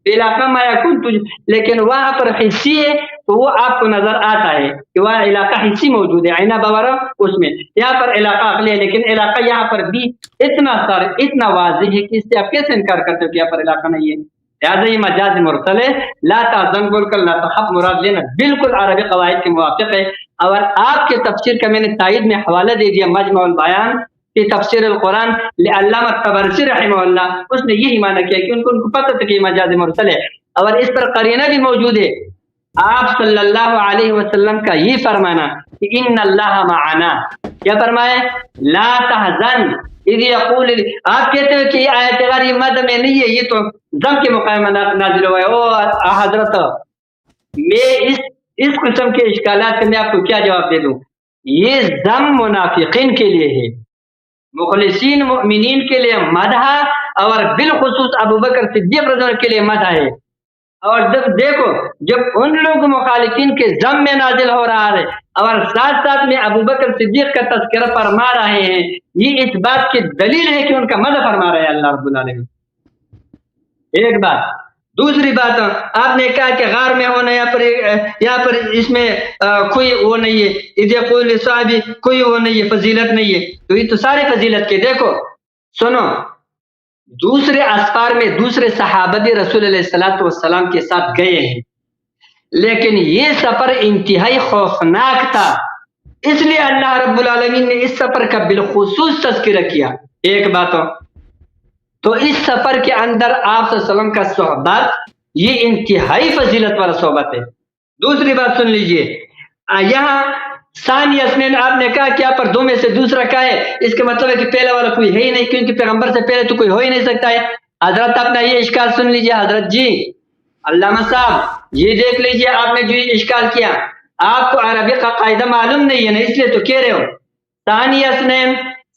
علاقہ ما یکون تجھ، لیکن وہاں پر حصی ہے تو وہ آپ کو نظر آتا ہے کہ وہاں علاقہ حصی موجود ہے، عینہ بورا اس میں. یہاں پر علاقہ عقلی ہے، لیکن علاقہ یہاں پر بھی اتنا واضح ہے کہ اس سے آپ کیسے انکار کرتے ہو کہ یہاں پر علاقہ نہیں ہے؟ لہٰذا یہ مجاز مرسل ہے. لا تحزن بول کر لا تخف مراد لینا بالکل عربی قواعد کے موافق ہے. اور آپ کے تفسیر کا میں نے تائید میں حوالہ دے دیا، مجمع البیان کی تفسیر القرآن علامہ طبرسی رحمہ اللہ، اس نے یہی معنی کیا کہ ان کو پتہ تھا کہ یہ مجاز مرسل ہے. اور اس پر قرینہ بھی موجود ہے، آپ صلی اللہ علیہ وسلم کا یہ فرمانا کہ ان اللہ معنا، کیا فرمائے؟ لا تحزن اذ یقول، آپ کہتے ہو کہ یہ آیت غیر یہ مد میں نہیں ہے، یہ تو ضم کے مقام میں نازل ہوا ہے. او حضرت، میں اس قسم کے اشکالات سے میں آپ کو کیا جواب دے دوں؟ یہ ضم منافقین کے لیے ہے، مخلصین مؤمنین کے لیے مدح، اور بالخصوص ابو بکر صدیق رضی اللہ عنہ کے لیے مدح ہے. اور جب دیکھو، جب ان لوگ مخالفین کے ضم میں نازل ہو رہا ہے اور ساتھ ساتھ میں ابو بکر صدیق کا تذکرہ فرما رہے ہیں، یہ اس بات کی دلیل ہے کہ ان کا مدح فرما رہے ہیں اللہ رب العالمین. ایک بات. دوسری بات، آپ نے کہا کہ غار میں ہونا، یہاں پر اس میں کوئی وہ نہیں ہے، اذ یقول لصاحبہ کوئی وہ نہیں ہے، فضیلت نہیں ہے. تو یہ تو ساری فضیلت کے. دیکھو سنو، دوسرے اسفار میں دوسرے صحابہ بھی رسول علیہ الصلوۃ والسلام کے ساتھ گئے ہیں، لیکن یہ سفر انتہائی خوفناک تھا، اس لیے اللہ رب العالمین نے اس سفر کا بالخصوص تذکرہ کیا. ایک بات ہو تو اس سفر کے اندر آپ صلی اللہ علیہ وسلم کا صحبت یہ انتہائی فضیلت والا صحبت ہے. دوسری بات سن لیجئے، یہاں ثانی اسنین آپ نے کہا کہ یہاں پر دو میں سے دوسرا کیا ہے، اس کا مطلب ہے کہ پہلا والا کوئی ہے ہی نہیں، کیونکہ پیغمبر سے پہلے تو کوئی ہو ہی نہیں سکتا ہے. حضرت اپنا یہ اشکال سن لیجئے. حضرت جی علامہ صاحب یہ دیکھ لیجئے، آپ نے جو اشکال کیا، آپ کو عربی کا قاعدہ معلوم نہیں ہے نا، اس لیے تو کہہ رہے ہو ثانی اسنین،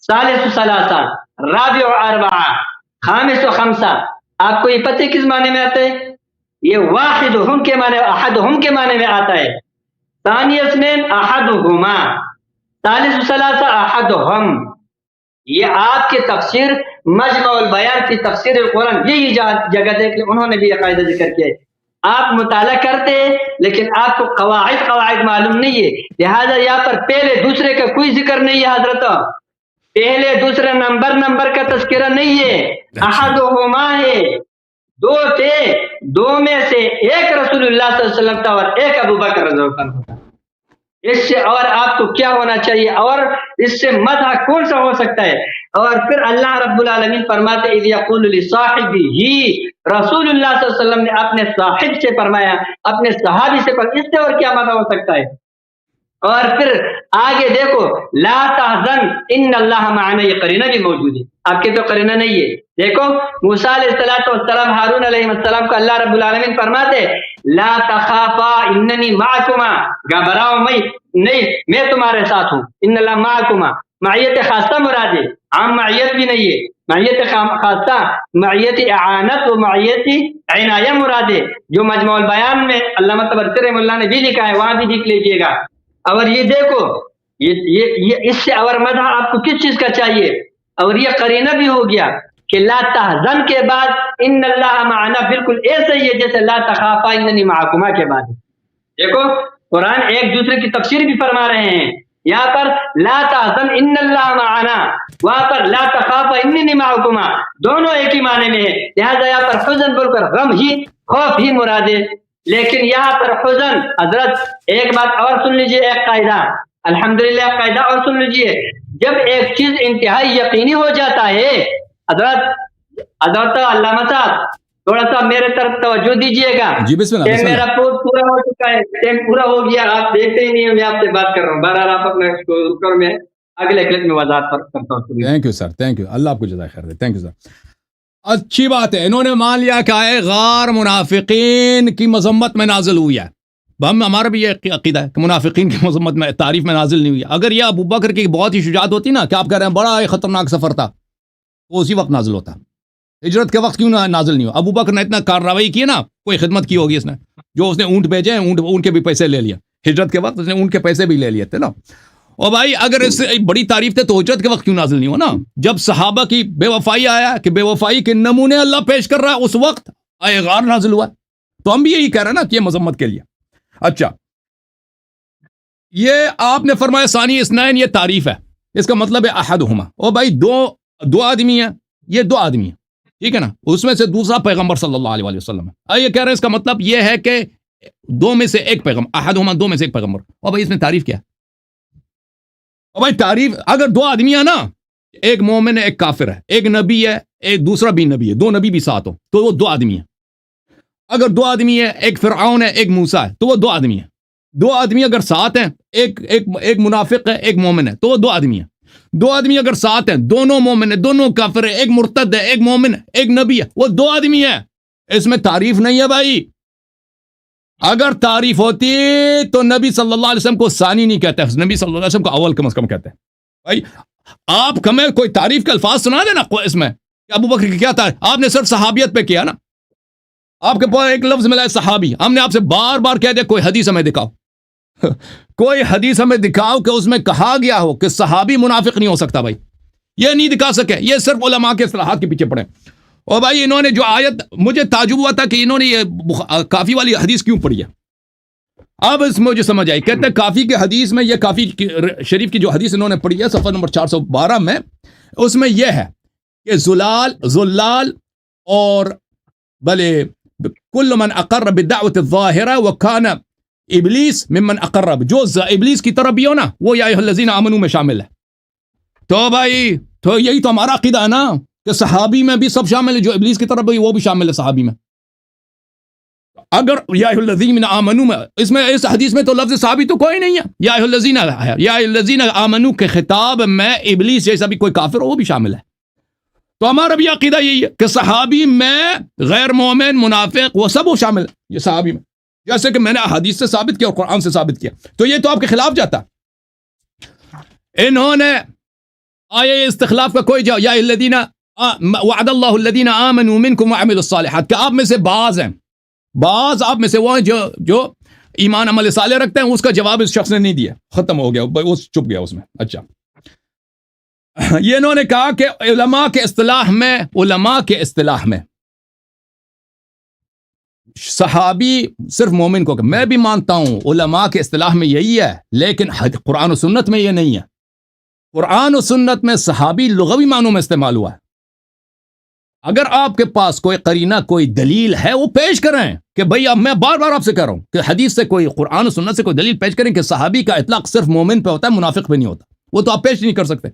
ثالث ثلاثہ، رابع اربعہ، خامس و خمسہ. آپ کو یہ پتہ کس معنی میں آتا ہے؟ یہ واحد ہم کے معنی، احد ہم کے معنی میں آتا ہے. ثانی اثنین احدہما، ثالث ثلاثہ احدہم. یہ آپ کے تفسیر مجمع البیان کی تفسیر القرآن یہی جگہ دیکھ لیں، انہوں نے بھی یہ قاعدہ ذکر کیا ہے. آپ مطالعہ کرتے ہیں لیکن آپ کو قواعد معلوم نہیں ہے، لہذا یہاں پر پہلے دوسرے کا کوئی ذکر نہیں ہے. حضرت پہلے دوسرا نمبر کا تذکرہ نہیں ہے، احدہما ہے، دو تھے، دو میں سے ایک رسول اللہ صلی اللہ علیہ وسلم تھا اور ایک ابو بکر رضی اللہ عنہ تھا. اس سے اور آپ کو کیا ہونا چاہیے، اور اس سے مدح کون سا ہو سکتا ہے؟ اور پھر اللہ رب العالمین فرماتے اذ یقول لصاحبہ، رسول اللہ صلی اللہ علیہ وسلم نے اپنے صاحب سے فرمایا، اپنے صحابی سے اس سے اور کیا مدح ہو سکتا ہے؟ اور پھر آگے دیکھو لا تحزن ان اللہ معنا، یہ قرینہ بھی موجود ہے. آپ کے تو قرینہ نہیں ہے. دیکھو موسیٰ علیہ السلام ہارون علیہ السلام کو اللہ رب العالمین فرماتے لا تخافا اننی معکما، گھبراؤ نہیں، میں تمہارے ساتھ ہوں. ان اللہ معکما، معیت خاصہ مراد ہے، عام معیت بھی نہیں ہے. معیت خاصہ معیت اعانت و معیت عنایہ مراد ہے، جو مجمع البیان میں علامہ طبرسی رحمہ اللہ نے بھی لکھا ہے، وہاں بھی دیکھ لیجئے گا. اور یہ دیکھو یہ اس سے اور مدح آپ کو کس چیز کا چاہیے؟ اور یہ قرینہ بھی ہو گیا کہ لا تحزن کے بعد ان اللہ معنا بالکل ایسا ہی ہے جیسے لا تخافا اننی معکما کے بعد. دیکھو قرآن ایک دوسرے کی تفسیر بھی فرما رہے ہیں. یہاں پر لا تحزن ان اللہ معنا، وہاں پر لا تخافا اننی معکما، دونوں ایک ہی معنی میں ہے. لہذا یہاں پر حزن بول کر غم ہی، خوف ہی مراد ہے. لیکن یہاں پر حزن، حضرت ایک بات اور سن لیجئے، ایک قاعدہ، الحمدللہ قاعدہ اور سن لیجئے. جب ایک چیز انتہائی یقینی ہو جاتا ہے، حضرت علامہ صاحب تھوڑا سا میرے طرف توجہ دیجئے گا. جی بسم اللہ. کہ میرا پورا ہو چکا ہے، ٹائم پورا ہو گیا، آپ دیکھتے ہی نہیں ہیں، میں آپ سے بات کر رہا ہوں. بہرحال آپ اپنا میں اگلے کلپ میں وضاحت کرتا ہوں. Thank you sir, thank you, Allah آپ کو جزائے خیر دے. تھینک یو سر. اچھی بات ہے، انہوں نے مان لیا کہ آئے غار منافقین کی مذمت میں نازل ہوئی ہے. ہمارا بھی یہ عقیدہ ہے کہ منافقین کی مذمت میں، تعریف میں نازل نہیں ہوئی. اگر یہ ابو بکر کی بہت ہی شجاعت ہوتی نا کہ آپ کہہ رہے ہیں بڑا خطرناک سفر تھا، تو اسی وقت نازل ہوتا. ہجرت کے وقت کیوں نازل نہیں ہوا؟ ابو بکر نے اتنا کارروائی کی نا، کوئی خدمت کی ہوگی اس نے، جو اس نے اونٹ بھیجے، اونٹ کے بھی پیسے لے لیا. ہجرت کے وقت اس نے ان کے پیسے بھی لے لیے تھے نا. اور بھائی اگر اس سے بڑی تعریف تھے تو ہجرت کے وقت کیوں نازل نہیں ہو نا؟ جب صحابہ کی بے وفائی آیا کہ بے وفائی کے نمونے اللہ پیش کر رہا ہے اس وقت آئے غار نازل ہوا. تو ہم بھی یہی کہہ رہے ہیں نا کہ یہ مذمت کے لیے. اچھا یہ آپ نے فرمایا ثانی اثنین یہ تعریف ہے, اس کا مطلب ہے احدہما. اور بھائی دو آدمی ہیں, یہ دو آدمی ہیں ٹھیک ہے نا, اس میں سے دوسرا پیغمبر صلی اللہ علیہ وسلم ہے. یہ کہہ رہے ہیں اس کا مطلب یہ ہے کہ دو میں سے ایک پیغمبر, احدہما دو میں سے ایک پیغمبر. اور بھائی اس میں تعریف کیا ہے؟ اور بھائی تعریف اگر دو آدمی ہیں نا, ایک مومن ہے ایک کافر ہے, ایک نبی ہے ایک دوسرا بھی نبی ہے, دو نبی بھی ساتھ ہو تو وہ دو آدمی ہیں. اگر دو آدمی ہے ایک فرعون ہے ایک موسیٰ ہے تو وہ دو آدمی ہیں. دو آدمی اگر ساتھ ہیں, ایک منافق ہے ایک مومن ہے تو وہ دو آدمی ہیں. دو آدمی اگر ساتھ ہیں, دونوں مومن ہیں دونوں کافر ہیں, ایک مرتد ہے ایک مومن ہے ایک نبی ہے, وہ دو آدمی ہیں. اس میں تعریف نہیں ہے بھائی. اگر تعریف ہوتی تو نبی صلی اللہ علیہ وسلم کو ثانی نہیں کہتے, نبی صلی اللہ علیہ وسلم کو اول کم از کم کہتے ہیں. بھائی آپ ہمیں کوئی تعریف کے الفاظ سنا دینا اس میں کہ ابو بکر کی کیا تعریف, آپ نے صرف صحابیت پہ کیا نا, آپ کے پاس ایک لفظ ملا ہے صحابی. ہم نے آپ سے بار بار کہہ دیا کوئی حدیث ہمیں دکھاؤ, کوئی حدیث ہمیں دکھاؤ کہ اس میں کہا گیا ہو کہ صحابی منافق نہیں ہو سکتا. بھائی یہ نہیں دکھا سکے, یہ صرف علماء کے اصطلاحات کے پیچھے پڑے. اور بھائی انہوں نے جو آیت, مجھے تعجب ہوا تھا کہ انہوں نے یہ کافی والی حدیث کیوں پڑھی ہے. اب اس میں مجھے سمجھ آئی, کہتے ہیں کافی کے حدیث میں, یہ کافی شریف کی جو حدیث انہوں نے پڑھی ہے صفحہ نمبر 412 میں, اس میں یہ ہے کہ زلال اور بلے کل من اقر بالدعوت الظاہرہ وکان ابلیس ممن اقرب, جو ابلیس کی طرف بھی ہو نا وہ یا ایھا الذین آمنوا میں شامل ہے. تو بھائی تو یہی تو ہمارا عقیدہ ہے نا کہ صحابی میں بھی سب شامل ہے, جو ابلیس کی طرف بھی وہ بھی شامل ہے صحابی میں. اگر یا ایھا الذین آمنوا میں, اس حدیث میں تو لفظ صحابی تو کوئی نہیں ہے. یا ایھا الذین ہے, یا ایھا الذین آمنوا کے خطاب میں ابلیس جیسا بھی کوئی کافر ہو وہ بھی شامل ہے. تو ہمارا بھی عقیدہ یہی ہے کہ صحابی میں غیر مومن منافق وہ سب وہ شامل ہے یہ صحابی میں, جیسے کہ میں نے حدیث سے ثابت کیا اور قرآن سے ثابت کیا. تو یہ تو آپ کے خلاف جاتا. انہوں نے آئے استخلاف کا کوئی جواب, یا الذین وعد اللہ الذین آمنوا منکم وعملوا الصالحات, کہ آپ میں سے بعض ہیں, بعض آپ میں سے وہ ہیں جو ایمان عمل صالح رکھتے ہیں. اس کا جواب اس شخص نے نہیں دیا, ختم ہو گیا, وہ چپ گیا اس میں. اچھا یہ انہوں نے کہا کہ علماء کے اصطلاح میں صحابی صرف مومن کو, میں بھی مانتا ہوں علماء کے اصطلاح میں یہی ہے, لیکن قرآن و سنت میں یہ نہیں ہے. قرآن و سنت میں صحابی لغوی معنوں میں استعمال ہوا ہے. اگر آپ کے پاس کوئی قرینہ کوئی دلیل ہے وہ پیش کریں کہ بھئی اب میں بار بار آپ سے کہہ رہا ہوں کہ حدیث سے کوئی, قرآن و سنت سے کوئی دلیل پیش کریں کہ صحابی کا اطلاق صرف مومن پہ ہوتا ہے منافق پہ نہیں ہوتا. وہ تو آپ پیش نہیں کر سکتے.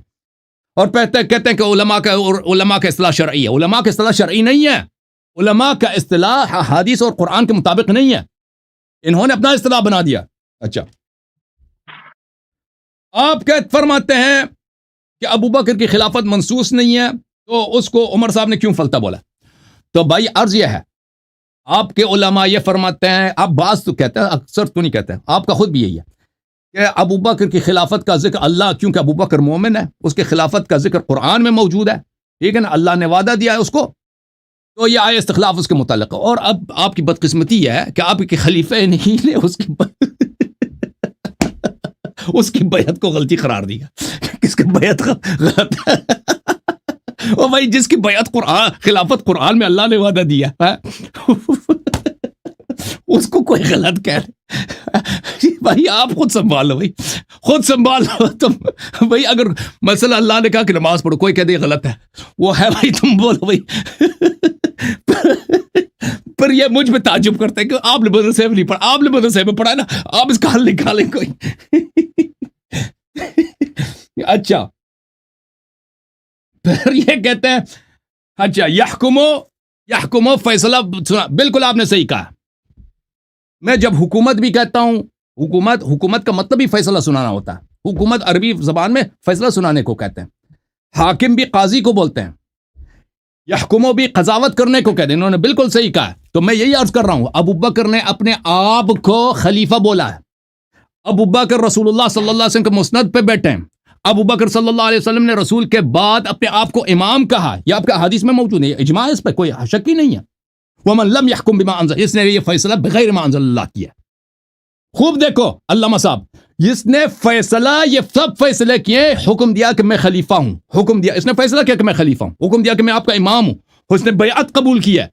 اور کہتے ہیں کہ علماء کا اصطلاح شرعی ہے. علماء کا اصطلاح شرعی نہیں ہے. علماء کا اصطلاح حدیث اور قرآن کے مطابق نہیں ہے, انہوں نے اپنا اصطلاح بنا دیا. اچھا آپ فرماتے ہیں کہ ابو بکر کی خلافت منسوس نہیں ہے تو اس کو عمر صاحب نے کیوں فلتا بولا. تو بھائی عرض یہ ہے, آپ کے علماء یہ فرماتے ہیں, آپ بعض تو کہتے ہیں اکثر تو نہیں کہتے, آپ کا خود بھی یہی ہے کہ ابو بکر کی خلافت کا ذکر اللہ, کیونکہ ابو بکر مومن ہے, اس کے خلافت کا ذکر قرآن میں موجود ہے, ٹھیک ہے نا, اللہ نے وعدہ دیا ہے اس کو, تو یہ آئے استخلاف اس کے متعلق. اور اب آپ کی بدقسمتی ہے کہ آپ کے خلیفہ نہیں نے اس کی بیعت کو غلطی قرار دیا. کس کی بیعت غلط ہے؟ اور بھائی جس کی بیعت خلافت قرآن میں اللہ نے وعدہ دیا اس کو کوئی غلط کہہ رہے. بھائی آپ خود سنبھال لو, بھائی خود سنبھال لو تم. بھائی اگر مثلا اللہ نے کہا کہ نماز پڑھو, کوئی کہہ دے غلط ہے, وہ ہے بھائی, تم بولو بھائی. پر یہ مجھ پہ تعجب کرتے ہیں کہ آپ نے مدرسے میں نہیں پڑھا, آپ نے مدرسے میں پڑھا ہے نا, آپ اس کا حل نکالیں کوئی. اچھا پھر یہ کہتے ہیں اچھا یحکمو فیصلہ سنا, بالکل آپ نے صحیح کہا. میں جب حکومت بھی کہتا ہوں, حکومت کا مطلب ہی فیصلہ سنانا ہوتا ہے. حکومت عربی زبان میں فیصلہ سنانے کو کہتے ہیں. حاکم بھی قاضی کو بولتے ہیں, یحکمو بھی قضاوت کرنے کو کہتے ہیں. انہوں نے بالکل صحیح کہا. تو میں یہی عرض کر رہا ہوں, ابو بکر نے اپنے آپ کو خلیفہ بولا ہے. ابو بکر رسول اللہ صلی اللہ علیہ وسلم کے مسند پہ بیٹھے ہیں. ابو بکر صلی اللہ علیہ وسلم نے رسول کے بعد اپنے آپ کو امام کہا. یہ آپ کا حدیث میں موجود ہے, اجماع اس پہ کوئی شک ہی نہیں ہے. وَمَن لَمْ يَحْكُمْ بِمَا أَنزَلَ, اس نے یہ فیصلہ بغیر ما انزل اللہ کیا. خوب دیکھو علامہ صاحب، اس نے فیصلہ، یہ سب فیصلے کیے، حکم دیا کہ میں خلیفہ ہوں، حکم دیا، اس نے فیصلہ کیا کہ میں خلیفہ ہوں، حکم دیا کہ میں آپ کا امام ہوں، اس نے بیعت قبول کیا،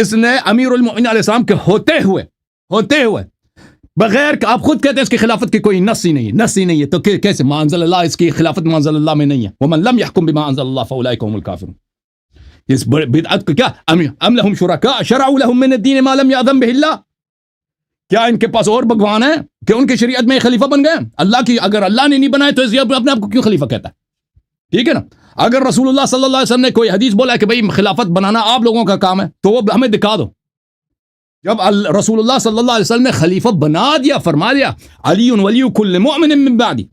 اس نے امیر المؤمنین علیہ السلام کے ہوتے ہوئے بغیر کہ آپ خود کہتے ہیں اس کی خلافت کی کوئی نص ہی نہیں ہے، تو کیسے ما انزل اللہ، اس کی خلافت ما انزل اللہ میں نہیں ہے، ومن لم يحكم بما انزل اللہ فاولئک هم الکافرون. اس بدعت کو کیا ام لهم شرکاء شرعوا لهم من الدین ما لم یأذن به اللہ، کیا ان کے پاس اور بھگوان ہیں کہ ان کی شریعت میں خلیفہ بن گئے؟ اللہ کی، اگر اللہ نے نہیں بنائے تو اپنے آپ کو کیوں خلیفہ کہتا ہے؟ ٹھیک ہے نا. اگر رسول اللہ صلی اللہ علیہ وسلم نے کوئی حدیث بولا ہے کہ بھئی خلافت بنانا آپ لوگوں کا کام ہے، تو وہ ہمیں دکھا دو. جب رسول اللہ صلی اللہ علیہ وسلم نے خلیفہ بنا دیا، فرما دیا علی ولی کل مؤمن من بعدی،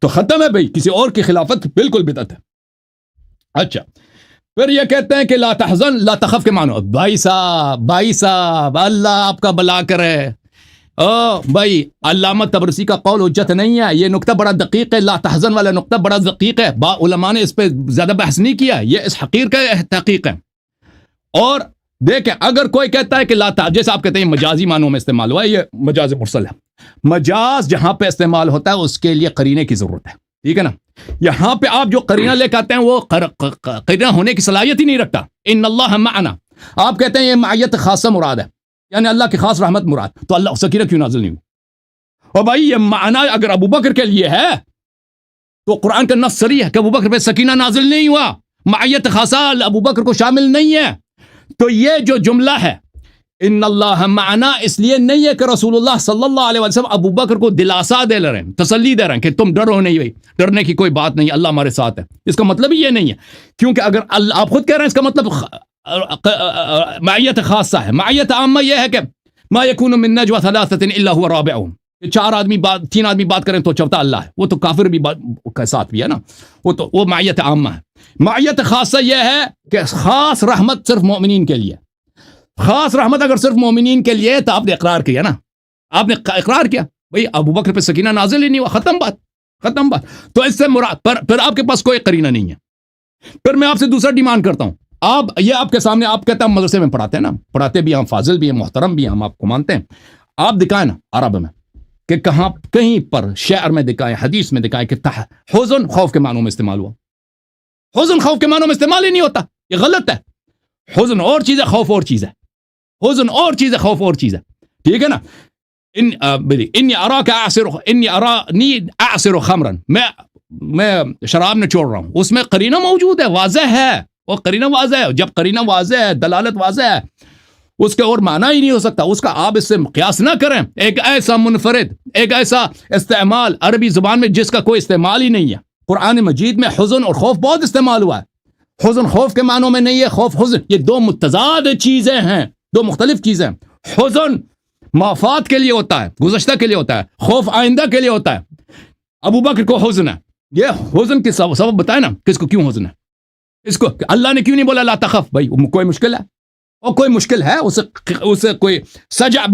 تو ختم ہے بھئی، کسی اور کی خلافت بالکل بدعت ہے. اچھا، پھر یہ کہتے ہیں کہ لا تحزن لا تخف کے معنی، بھائی صاحب اللہ آپ کا بھلا کرے. بھائی علامہ طبرسی کا قول حجت نہیں ہے، یہ نقطہ بڑا دقیق ہے، لا تحزن والا نقطہ بڑا دقیق ہے، علماء نے اس پہ زیادہ بحث نہیں کیا، یہ اس حقیر کا تحقیق ہے. اور دیکھیں اگر کوئی کہتا ہے کہ لا تحزن، جیسے آپ کہتے ہیں مجازی معنوں میں استعمال ہوا ہے، یہ مجاز مرسل ہے. مجاز جہاں پہ استعمال ہوتا ہے اس کے لیے قرینے کی ضرورت ہے، ٹھیک ہے نا. یہاں پہ آپ جو قرینہ لے کے آتے ہیں وہ قرینہ ہونے کی صلاحیت ہی نہیں رکھتا. ان اللہ معنا، آپ کہتے ہیں یہ معیت خاصہ مراد ہے، یعنی اللہ کی خاص رحمت مراد، تو اللہ سکینہ کیوں نازل نہیں ہوئی؟ اور بھائی یہ معنی اگر ابو بکر کے لیے ہے تو قرآن کا نص صریح ہے کہ ابو بکر پہ سکینہ نازل نہیں ہوا، معیت خاصہ ابو بکر کو شامل نہیں ہے. تو یہ جو جملہ ہے ان اللہ معنا، اس لیے نہیں ہے کہ رسول اللہ صلی اللہ علیہ وسلم ابو بکر کو دلاسا دے رہے ہیں، تسلی دے رہے ہیں کہ تم ڈرو نہیں، بھائی ڈرنے کی کوئی بات نہیں، اللہ ہمارے ساتھ ہے. اس کا مطلب ہی یہ نہیں ہے، کیونکہ اگر آپ خود کہہ رہے ہیں اس کا مطلب معیت خاصہ ہے. معیت عامہ یہ ہے کہ ما یکون من نجوى ثلاثة الا هو رابعهم، کہ تین آدمی بات کریں تو چوتھا اللہ ہے، وہ تو کافر بھی کے ساتھ بھی ہے نا، وہ معیت عامہ ہے. معیت خاصہ یہ ہے کہ خاص رحمت صرف مومنین کے لیے. خاص رحمت اگر صرف مومنین کے لیے تو آپ نے اقرار کیا نا، آپ نے اقرار کیا بھئی ابو بکر پہ سکینہ نازل ہی نہیں ہوا، ختم بات. تو اس سے مراد پھر آپ کے پاس کوئی قرینہ نہیں ہے. پھر میں آپ سے دوسرا ڈیمانڈ کرتا ہوں، آپ کے سامنے آپ کہتے ہیں مدرسے میں پڑھاتے ہیں نا، پڑھاتے بھی ہم، فاضل بھی ہیں، محترم بھی ہیں، ہم آپ کو مانتے ہیں. آپ دکھائیں نا عرب میں کہ کہیں پر شعر میں دکھائیں، حدیث میں دکھائیں کہ حزن خوف کے معنوں میں استعمال ہوا. حزن خوف کے معنوں میں استعمال ہی نہیں ہوتا، یہ غلط ہے. حزن اور چیز ہے، خوف اور چیز ہے. حزن اور چیز ہے، خوف اور چیز ہے، ٹھیک ہے نا. انی ارانی اعصر خمرا، میں شراب نچوڑ رہا ہوں، اس میں قرینہ موجود ہے، واضح ہے، وہ قرینہ واضح ہے. جب قرینہ واضح ہے، دلالت واضح ہے، اس کے اور معنی ہی نہیں ہو سکتا. اس کا آپ اس سے قیاس نہ کریں. ایک ایسا منفرد، ایک ایسا استعمال عربی زبان میں جس کا کوئی استعمال ہی نہیں ہے. قرآن مجید میں حزن اور خوف بہت استعمال ہوا ہے. حزن خوف کے معنوں میں نہیں ہے، خوف حزن، یہ دو متضاد چیزیں ہیں، دو مختلف چیزیں. حزن مافات کے لیے ہوتا ہے، گزشتہ کے لیے ہوتا ہے، خوف آئندہ کے لیے ہوتا ہے. ابو بکر کو حزن ہے، یہ حزن کے سبب بتائے نا کس کو کیوں حزن ہے. اس کو اللہ نے کیوں نہیں بولا لا تخف؟ بھائی کوئی مشکل ہے، اور کوئی مشکل ہے اسے کوئی سجع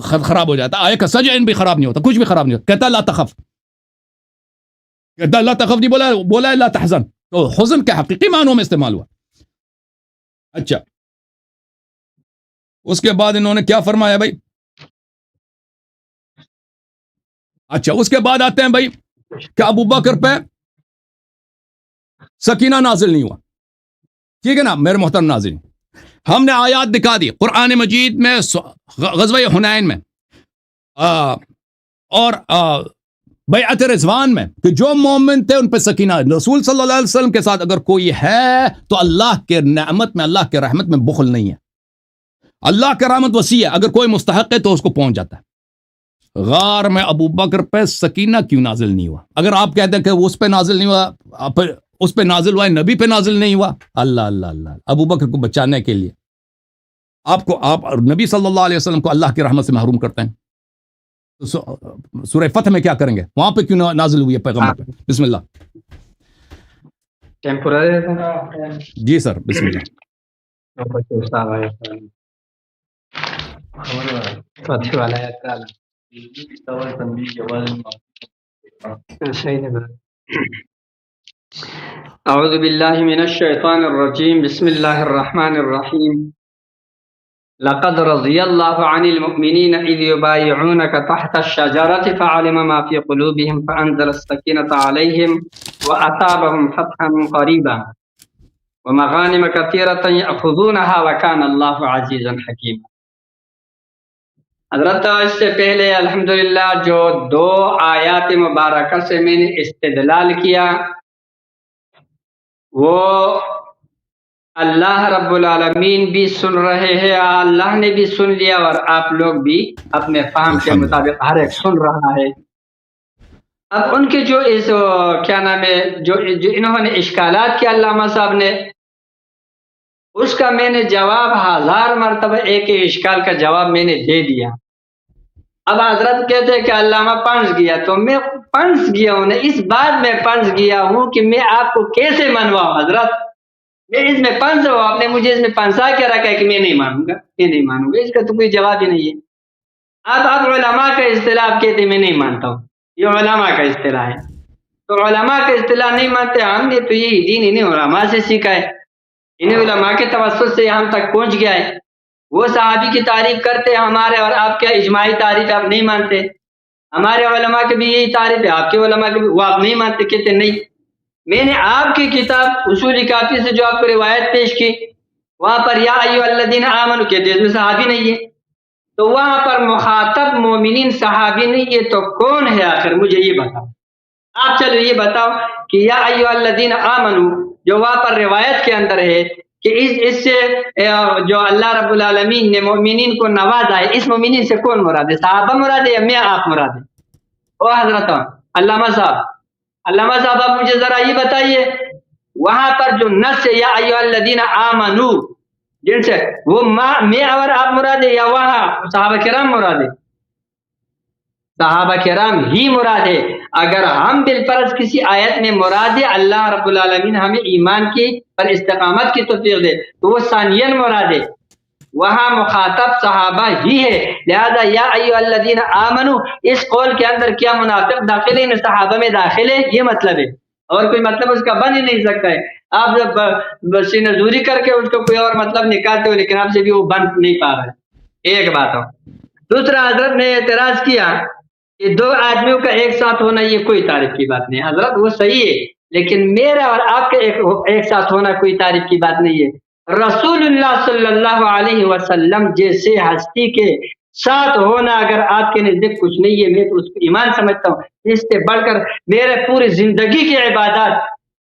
خراب ہو جاتا. آئے کا سجع بھی خراب نہیں ہوتا، کچھ بھی خراب نہیں ہوتا. کہتا لا تخف، کہتا لا تخف نہیں بولا لا تحزن. تو حزن کے حقیقی معنوں میں استعمال ہوا. اچھا، اس کے بعد انہوں نے کیا فرمایا بھائی؟ اچھا، اس کے بعد آتے ہیں بھائی کہ ابو بکر پہ سکینہ نازل نہیں ہوا. ٹھیک ہے نا میرے محترم ناظرین، ہم نے آیات دکھا دی قرآن مجید میں، غزوہ حنین میں اور بیعت رضوان میں، کہ جو مومن تھے ان پہ سکینہ. رسول صلی اللہ علیہ وسلم کے ساتھ اگر کوئی ہے تو اللہ کے نعمت میں، اللہ کے رحمت میں بخل نہیں ہے. اللہ کا رحمت وسیع ہے، اگر کوئی مستحق ہے تو اس کو پہنچ جاتا ہے. غار میں ابو بکر پہ سکینہ کیوں نازل نہیں ہوا؟ اگر آپ کہتے ہیں کہ وہ اس پہ نازل نہیں ہوا، پھر اس پہ نازل ہوا ہے، نبی پہ نازل نہیں ہوا. اللہ ابو بکر کو بچانے کے لیے آپ نبی صلی اللہ علیہ وسلم کو اللہ کی رحمت سے محروم کرتے ہیں. تو سورہ فتح میں کیا کریں گے؟ وہاں پہ کیوں نازل ہوئی ہے پیغمبر پہ؟ بسم اللہ. جی سر بسم اللہ. اعوذ باللہ من الشیطان الرجیم، بسم اللہ الرحمن الرحیم. لقد رضي الله عن المؤمنين إذ يبايعونك تحت الشجرة فعلم ما في قلوبهم فأنزل السكينة عليهم وأثابهم فتحا قريبا ومغانم كثيرة يأخذونها وكان الله عزيزا حكيما. حضرت اس سے پہلے الحمدللہ جو 2 آیات مبارکہ سے میں نے استدلال کیا وہ اللہ رب العالمین بھی سن رہے ہیں، اللہ نے بھی سن لیا اور آپ لوگ بھی اپنے فہم کے مطابق ہر ایک سن رہا ہے۔ اب ان کے جو اس کیا نام ہے جو انہوں نے اشکالات کیا علامہ صاحب نے، اس کا میں نے جواب 1000 مرتبہ ایک اشکال کا جواب میں نے دے دیا۔ اب حضرت کہتے ہیں کہ علامہ پنس گیا، تو میں پنس گیا ہوں، اس بات میں پنس گیا ہوں کہ میں آپ کو کیسے منواؤں حضرت، میں اس میں پنس ہوں، آپ نے مجھے اس میں پنسا کے رکھا ہے کہ میں نہیں مانوں گا، میں نہیں مانوں گا، اس کا تو کوئی جواب ہی نہیں ہے۔ اب علماء کا اصطلاح آپ کہتے ہیں میں نہیں مانتا ہوں، یہ علماء کا اصطلاح ہے، تو علماء کا اصطلاح نہیں مانتے، ہم نے تو یہی دین انہیں علماء سے سیکھا ہے، انہیں علماء کے توسط سے ہم تک پہنچ گیا ہے۔ وہ صحابی کی تعریف کرتے ہیں ہمارے، اور آپ کیا اجماعی تعریف آپ نہیں مانتے، ہمارے علماء کی بھی یہی تعریف ہے، آپ کے علماء کی بھی وہ آپ نہیں مانتے، کہتے نہیں۔ میں نے آپ کی کتاب اصول کافی سے جو آپ کو روایت پیش کی، وہاں پر یا ایھا الذین آمنوا کہتے ہیں، اس میں صحابی نہیں ہے، تو وہاں پر مخاطب مومنین صحابی نہیں ہے، تو کون ہے آخر، مجھے یہ بتاؤ آپ، چلو یہ بتاؤ کہ یا ایھا الذین آمنوا جو وہاں پر روایت کے اندر ہے کہ اس سے جو اللہ رب العالمین نے مومنین کو نوازا ہے، اس مومنین سے کون مراد ہے، صحابہ مراد ہے یا میں آپ مراد ہے؟ او حضرت علامہ صاحب آپ مجھے ذرا یہ بتائیے، وہاں پر جو نص ہے یا ایھا الذین آمنوا جن سے وہ میں اور آپ مراد ہے یا وہاں صحابہ کرام مراد ہے؟ صحابہ کرام ہی مراد ہے۔ اگر ہم بالفرض کسی آیت میں مراد ہے اللہ رب العالمین ہمیں ایمان کی پر استقامت کی توفیق دے تو وہ ثانیاً مراد ہے، وہاں مخاطب صحابہ ہی ہے، لہذا یا ایھا الذین آمنوا اس قول کے اندر کیا منافق داخل ہے، صحابہ میں داخل ہے، یہ مطلب ہے، اور کوئی مطلب اس کا بن ہی نہیں سکتا ہے۔ آپ جب سینہ زوری کر کے اس کو کوئی اور مطلب نکالتے ہو، لیکن آپ سے بھی وہ بن نہیں پا رہا ہے، ایک بات ہو۔ دوسرا حضرت نے اعتراض کیا کہ 2 آدمیوں کا ایک ساتھ ہونا یہ کوئی تعریف کی بات نہیں، حضرت وہ صحیح ہے، لیکن میرا اور آپ کے ایک ساتھ ہونا کوئی تعریف کی بات نہیں ہے۔ رسول اللہ صلی اللہ علیہ وسلم جیسے ہستی کے ساتھ ہونا اگر آپ کے نزدیک کچھ نہیں ہے، میں تو اس کو ایمان سمجھتا ہوں، اس سے بڑھ کر میرے پوری زندگی کی عبادات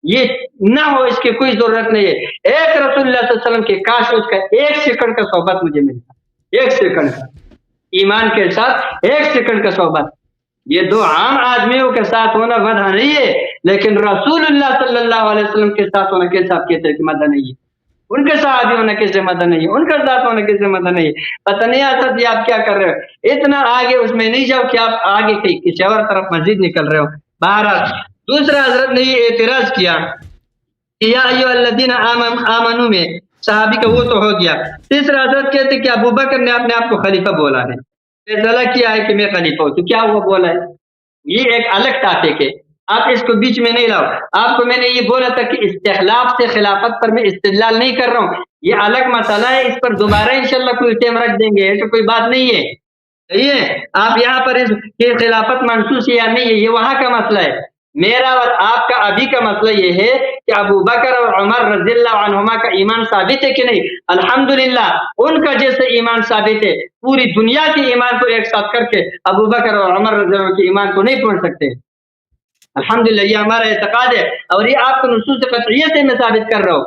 یہ نہ ہو، اس کی کوئی ضرورت نہیں ہے۔ ایک رسول اللہ صلی اللہ علیہ وسلم کے کاش اس کا 1 سیکنڈ کا صحبت مجھے ملتا، 1 سیکنڈ کا ایمان کے ساتھ 1 سیکنڈ کا صحبت، یہ 2 عام آدمیوں کے ساتھ ہونا مدح نہیں ہے، لیکن رسول اللہ صلی اللہ علیہ وسلم کے ساتھ ہونا کیسے آپ کہتے ہیں کہ مدح نہیں ہے، ان کے صحابی ہونا کیسے مدح نہیں ہے، ان کا ساتھ ہونا کیسے مدح نہیں ہے؟ پتہ نہیں حضرت یہ آپ کیا کر رہے ہو، اتنا آگے اس میں نہیں جاؤ کہ آپ آگے کسی اور طرف مزید نکل رہے ہو۔ بہرحال دوسرا حضرت نے یہ اعتراض کیا کہ یا ایھا الذین آمنوا میں صحابی کا وہ تو ہو گیا۔ تیسرا حضرت کہتے کہ ابو بکر نے اپنے آپ کو خلیفہ بولا ہے، فیصلہ کیا ہے کہ میں خلیفہ ہوں، تو کیا ہوا بولا ہے، یہ ایک الگ ٹاپک ہے، آپ اس کو بیچ میں نہیں لاؤ۔ آپ کو میں نے یہ بولا تھا کہ استخلاف سے خلافت پر میں استدلال نہیں کر رہا ہوں، یہ الگ مسئلہ ہے، اس پر دوبارہ انشاءاللہ کوئی ٹائم رکھ دیں گے، ایسا کوئی بات نہیں ہے، صحیح ہے؟ آپ یہاں پر کہ خلافت منسوخ ہے یا نہیں ہے، یہ وہاں کا مسئلہ ہے، میرا اور آپ کا ابھی کا مسئلہ یہ ہے کہ ابو بکر اور عمر رضی اللہ عنہما کا ایمان ثابت ہے کہ نہیں؟ الحمدللہ ان کا جیسے ایمان ثابت ہے، پوری دنیا کے ایمان کو ایک ساتھ کر کے ابو بکر اور عمر رضی اللہ عنہ کے ایمان کو نہیں پہنچ سکتے، الحمدللہ یہ ہمارا اعتقاد ہے، اور یہ آپ کو نصوص قطعیہ سے میں ثابت کر رہا ہوں،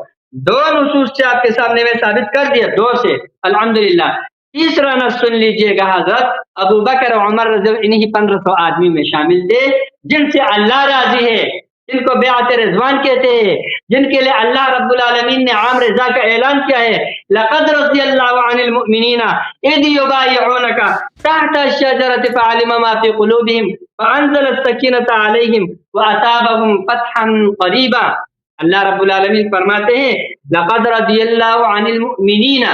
2 نصوص سے آپ کے سامنے میں ثابت کر دیا، 2 سے الحمدللہ۔ تیسرا نص سن لیجئے گا حضرت، ابو بکر اور عمر رضی اللہ انہی 1500 آدمی میں شامل تھے جن سے اللہ راضی ہے، جن کو بیعت رضوان کہتے ہیں، جن کے لیے اللہ رب العالمین نے عام رضا کا اعلان کیا ہے، لقد رضی اللہ عن المؤمنین اذ یبایعونک تحت الشجرۃ فعلم ما فی قلوبہم فانزل السکینۃ علیہم واثابہم فتحا قریبا۔ اللہ رب العالمین فرماتے ہیں لقد رضی اللہ عن المؤمنین،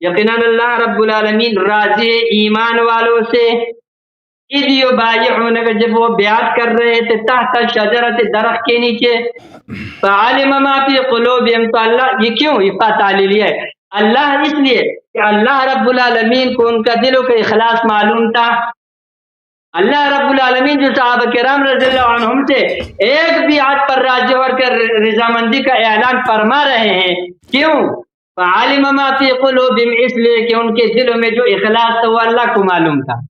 یقیناً اللہ رب العالمین راضی ایمان والوں سے، اذ یبایعونک جب وہ بیعت کر رہے تھے، تحت الشجرۃ درخت کے نیچے، فعلم ما فی قلوبہم، تو اللہ یہ کیوں یہ تعلیلیہ ہے، اللہ اس لیے کہ اللہ رب العالمین کو ان کا دلوں کا اخلاص معلوم تھا. اللہ رب العالمین جو صحابہ کرام رضی اللہ عنہم سے ایک بھی ہاتھ پر راضی ہو کر رضامندی کا اعلان فرما رہے ہیں. کیوں؟ فعلم ما فی قلوبہم، اس لیے کہ ان کے دلوں میں جو اخلاص تھا وہ اللہ کو معلوم تھا.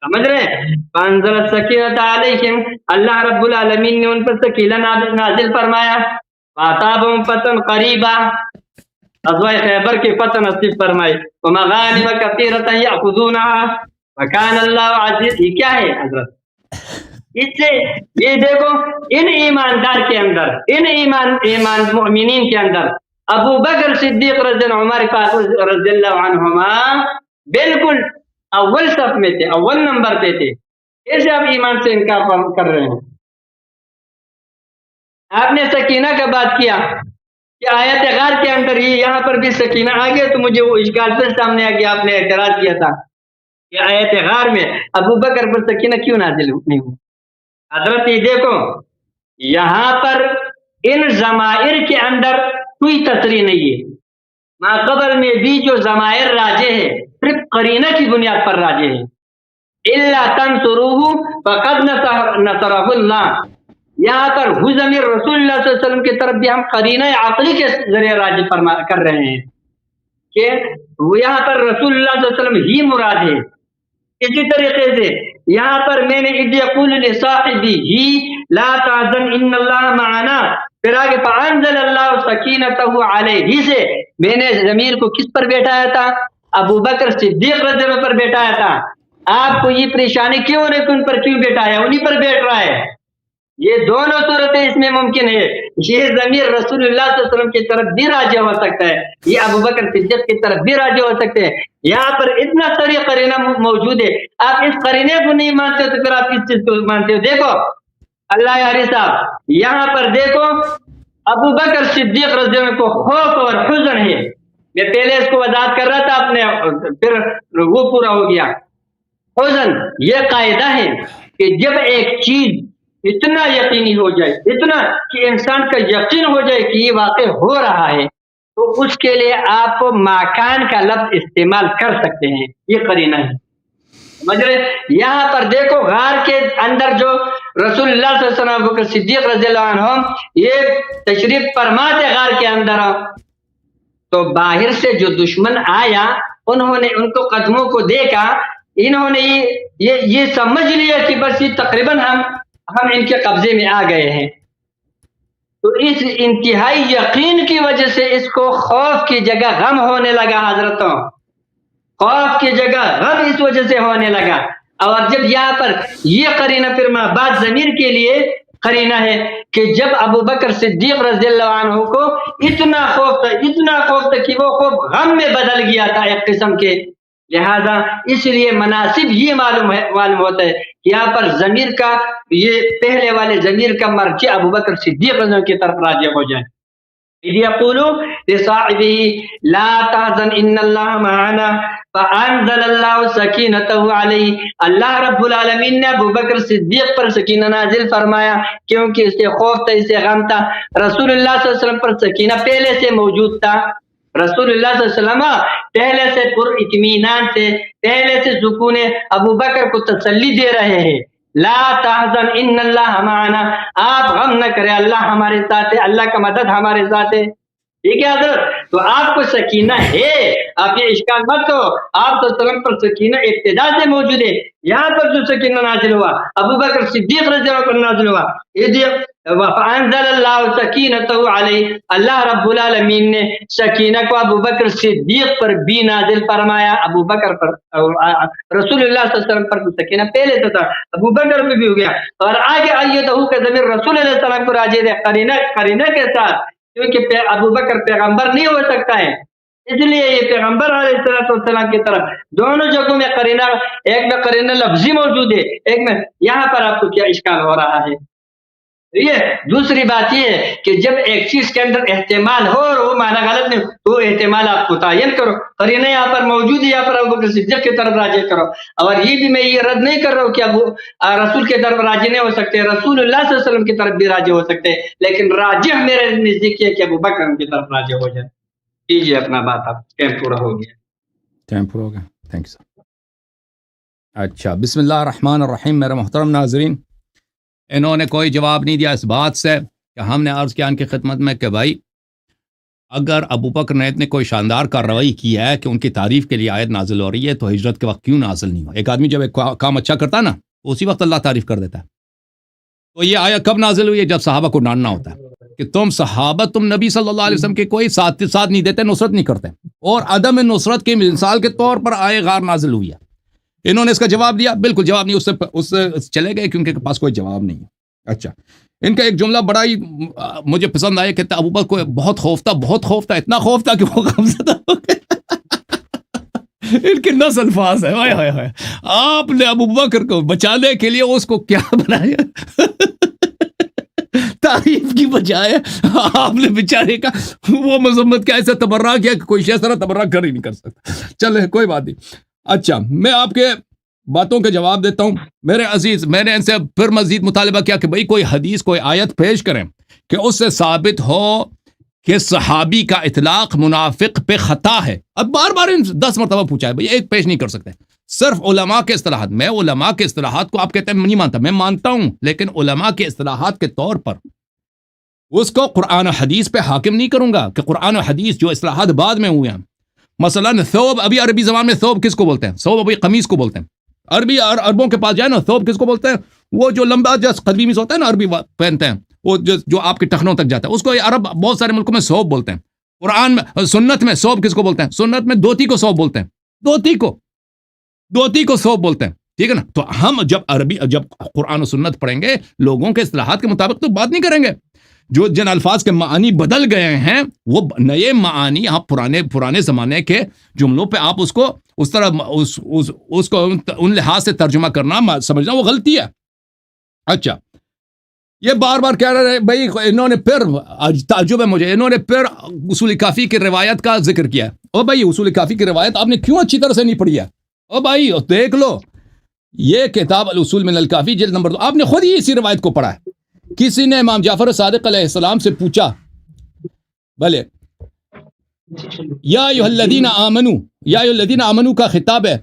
سمجھ رہے ہیں؟ فانزل السکینۃ علیہم، اللہ رب العالمین نے ان پر سکینہ نازل فرمایا. فاصابہم فتح قریبا، غزوہ خیبر کی فتح نصیب فرمائی. ومغانم کثیرۃ یأخذونها وکان اللہ عزیز. یہ کیا ہے حضرت؟ اس سے یہ دیکھو ان ایماندار کے اندر، ان ایمان مؤمنین کے اندر ابو بکر صدیق رضی اللہ، عمر فاروق رضی اللہ عنہما بالکل اول صف میں تھے، اول نمبر پہ تھے. ایسے آپ ایمان سے انکار کر رہے ہیں. آپ نے سکینہ کا بات کیا کہ آیت غار کے اندر ہی یہاں پر بھی سکینہ آ گیا، تو مجھے وہ اشکال پھر سامنے آ گیا. آپ نے اعتراض کیا تھا کہ آیت غار میں ابو بکر پر سکینہ کیوں نازل نہیں ہوا. حضرت یہ دیکھو یہاں پر ان ضمائر کے اندر کوئی تصریح نہیں ہے. ما قبل میں بھی جو ضمائر راجے ہیں صرف قرینہ کی بنیاد پر راجے ہیں. الا تنصروه فقد نصره اللہ، یہاں پر ہو ضمیر رسول اللہ صلی اللہ علیہ وسلم کی طرف بھی ہم قرینہ عقلی کے ذریعے راجی کر رہے ہیں کہ وہ یہاں پر رسول اللہ صلی اللہ علیہ وسلم ہی مراد ہے. اسی طریقے سے یہاں پر میں نے اذ یقول لصاحبہ لا تحزن ان اللہ معنا، پھر آگے فانزل اللہ سکینتہ علیہ سے میں نے ضمیر کو کس پر بیٹھایا تھا؟ ابو بکر صدیق رضی اللہ پر بیٹھایا تھا. آپ کو یہ پریشانی کیوں ہو رہی ہے کہ ان پر کیوں بیٹھایا؟ انہی پر بیٹھ رہا ہے. یہ دونوں صورتیں اس میں ممکن ہے. یہ ضمیر رسول اللہ صلی اللہ علیہ وسلم کی طرف بھی راجع ہو سکتا ہے، یہ ابو بکر صدیق کی طرف بھی راجع ہو سکتے ہیں. یہاں پر اتنا ساری قرینہ موجود ہے. آپ اس قرینے کو نہیں مانتے تو پھر آپ کس چیز کو مانتے ہو؟ دیکھو اللہ یاری صاحب، یہاں پر دیکھو ابو بکر صدیق رضی اللہ عنہ کو خوف اور حزن ہے. میں پہلے اس کو وضاحت کر رہا تھا، آپ نے پھر وہ پورا ہو گیا. حزن یہ قاعدہ ہے کہ جب ایک چیز اتنا یقینی ہو جائے، اتنا کہ انسان کا یقین ہو جائے کہ یہ واقع ہو رہا ہے، تو اس کے لیے آپ مکان کا لفظ استعمال کر سکتے ہیں. یہ قرینہ ہے. سمجھ رہے؟ یہاں پر دیکھو غار کے اندر جو رسول اللہ صلی اللہ علیہ وسلم ابو بکر صدیق رضی اللہ عنہ یہ تشریف فرماتے غار کے اندر، تو باہر سے جو دشمن آیا انہوں نے ان کو قدموں کو دیکھا، انہوں نے یہ سمجھ لیا کہ بس یہ تقریباً ہم ان کے قبضے میں آ گئے ہیں. تو اس انتہائی یقین کی وجہ سے اس کو خوف کی جگہ غم ہونے لگا. حضرتوں خوف کی جگہ غم اس وجہ سے ہونے لگا. اور جب یہاں پر یہ قرینہ پھر بعد ضمیر کے لیے قرینہ ہے کہ جب ابو بکر صدیق رضی اللہ عنہ کو اتنا خوف تھا کہ وہ خوف غم میں بدل گیا تھا ایک قسم کے. لہذا اس لیے مناسب یہ معلوم ہوتا ہے کہ یہاں پر ضمیر کا یہ پہلے والے ضمیر کا مرجع ابو بکر صدیق رضی اللہ عنہ کی طرف راجع ہو جائے. اذ یقول لصاحبہ لا تحزن ان اللہ معنا فانزل اللہ سکینتہ علیہ، اللہ رب العالمین نے ابو بکر صدیق پر سکینہ نازل فرمایا کیونکہ اسے خوف تھا، اسے غم تھا. رسول اللہ صلی اللہ علیہ وسلم پر سکینہ پہلے سے موجود تھا. رسول اللہ صلی اللہ علیہ وسلم پہلے سے پر اطمینان سے، پہلے سے سکون ابو بکر کو تسلی دے رہے ہیں. لا تحزن ان اللہ معنا، آپ غم نہ کریں، اللہ ہمارے ساتھ ہے، اللہ کا مدد ہمارے ساتھ ہے. ٹھیک ہے حضرت؟ تو آپ کو سکینہ ہے، آپ یہ اشکال مت ہو. آپ صلی اللہ علیہ وسلم پر سکینہ ابتدا سے موجود ہے. یہاں پر جو سکینہ نازل ہوا ابو بکر صدیق رضی اللہ عنہ پر نازل ہوا. فانزل اللہ سکینتہ علیہ، اللہ رب العالمین نے سکینہ کو ابو بکر صدیق پر بھی نازل فرمایا. ابو بکر پر رسول اللہ صلی اللہ علیہ وسلم پر سکینہ پہلے سے تھا، ابو بکر پہ بھی ہو گیا. اور آگے ایدہ کا ضمیر رسول اللہ صلی اللہ علیہ وسلم کو راجع ہے قرینہ کے ساتھ، کیونکہ ابو بکر پیغمبر نہیں ہو سکتا ہے، اس لیے یہ پیغمبر علیہ السلام کی طرف دونوں جگہوں میں قرینہ، ایک میں قرینہ لفظی موجود ہے، ایک میں یہاں پر آپ کو کیا اشکال ہو رہا ہے. یہ دوسری بات یہ ہے کہ جب ایک چیز کے اندر احتمال ہو اور وہ معنی غلط نہیں تو احتمال آپ متعین کرو. قرینہ یہاں پر موجود ہے، یہاں پر ابو بکر صدیق کی طرف راجع کرو. اور یہ بھی میں یہ رد نہیں کر رہا ہوں کہ ابو رسول کی طرف راجع نہیں ہو سکتے، رسول اللہ صلی اللہ علیہ وسلم کی طرف بھی راجع ہو سکتے، لیکن راجع میرے نزدیک ہے کہ ابو بکر کی طرف راجع ہو جائے. کیجیے اپنا بات، آپ ٹائم پورا ہو گیا. ٹائم پورا ہو گیا. تھینک یو سر. اچھا، بسم اللہ الرحمن الرحیم. میرے محترم ناظرین، انہوں نے کوئی جواب نہیں دیا اس بات سے کہ ہم نے عرض کیا ان کی خدمت میں کہ بھائی اگر ابو بکر نے اتنے کوئی شاندار کارروائی کی ہے کہ ان کی تعریف کے لیے آیت نازل ہو رہی ہے تو ہجرت کے وقت کیوں نازل نہیں ہوا؟ ایک آدمی جب ایک کام اچھا کرتا ہے نا اسی وقت اللہ تعریف کر دیتا ہے. تو یہ آیت کب نازل ہوئی ہے؟ جب صحابہ کو ڈانٹنا ہوتا ہے کہ تم صحابہ، تم نبی صلی اللہ علیہ وسلم کے کوئی ساتھ نہیں دیتے، نصرت نہیں کرتے، اور عدم نصرت کی مثال کے طور پر آئے غار نازل ہوئی ہے. انہوں نے اس کا جواب دیا؟ بالکل جواب نہیں. اس سے چلے گئے کیونکہ پاس کوئی جواب نہیں ہے. اچھا، ان کا ایک جملہ بڑا ہی مجھے پسند آیا، کہتا ابو بکر کو بہت خوف تھا، اتنا خوف تھا کہ وہ غمزدہ ہو گئے. ان کے نس الفاظ ہے. آپ نے ابو بکر کو بچانے کے لیے اس کو کیا بنایا؟ تعریف کی بجائے آپ نے بیچارے کا وہ مذمت کا ایسا تبرہ کیا کہ کوئی شخص طرح تبرہ کر ہی نہیں کر سکتا. چلے کوئی بات نہیں. اچھا، میں آپ کے باتوں کے جواب دیتا ہوں. میرے عزیز، میں نے ان سے پھر مزید مطالبہ کیا کہ بھئی کوئی حدیث، کوئی آیت پیش کریں کہ اس سے ثابت ہو کہ صحابی کا اطلاق منافق پہ خطا ہے. اب بار بار 10 مرتبہ پوچھا ہے، بھئی ایک پیش نہیں کر سکتے. صرف علماء کے اصطلاحات، میں علماء کے اصطلاحات کو آپ کہتے ہیں میں نہیں مانتا، میں مانتا ہوں، لیکن علماء کے اصطلاحات کے طور پر اس کو قرآن و حدیث پہ حاکم نہیں کروں گا کہ قرآن و حدیث جو اصطلاحات بعد میں ہوئے ہیں. مثلا ثوب، ابھی عربی زبان میں ثوب کس کو بولتے ہیں؟ ثوب ابھی قمیص کو بولتے ہیں. عربوں کے پاس جائے نا، ثوب کس کو بولتے ہیں؟ وہ جو لمبا جو قمیص ہوتا ہے نا، عربی پہنتے ہیں، وہ جو آپ کے ٹخنوں تک جاتا ہے، اس کو عرب بہت سارے ملکوں میں ثوب بولتے ہیں. قرآن میں، سنت میں ثوب کس کو بولتے ہیں؟ سنت میں دھوتی کو ثوب بولتے ہیں. دھوتی کو ثوب بولتے ہیں. ٹھیک ہے نا؟ تو ہم جب قرآن و سنت پڑھیں گے لوگوں کے اصطلاحات کے مطابق تو بات نہیں کریں گے. جو جن الفاظ کے معانی بدل گئے ہیں وہ نئے معانی، آپ پرانے زمانے کے جملوں پہ آپ اس کو اس طرح اس کو ان لحاظ سے ترجمہ کرنا، سمجھنا وہ غلطی ہے. اچھا، یہ بار بار کہہ رہے ہیں بھائی، انہوں نے پھر تعجب ہے مجھے، انہوں نے پھر اصول کافی کی روایت کا ذکر کیا. او بھائی، اصول کافی کی روایت آپ نے کیوں اچھی طرح سے نہیں پڑھی ہے؟ او بھائی دیکھ لو، یہ کتاب الاصول من الکافی جلد نمبر 2، آپ نے خود ہی اسی روایت کو پڑھا ہے. کسی نے امام جعفر صادق علیہ السلام سے پوچھا، بھلے یا ایھا الذین آمنوا کا خطاب ہے،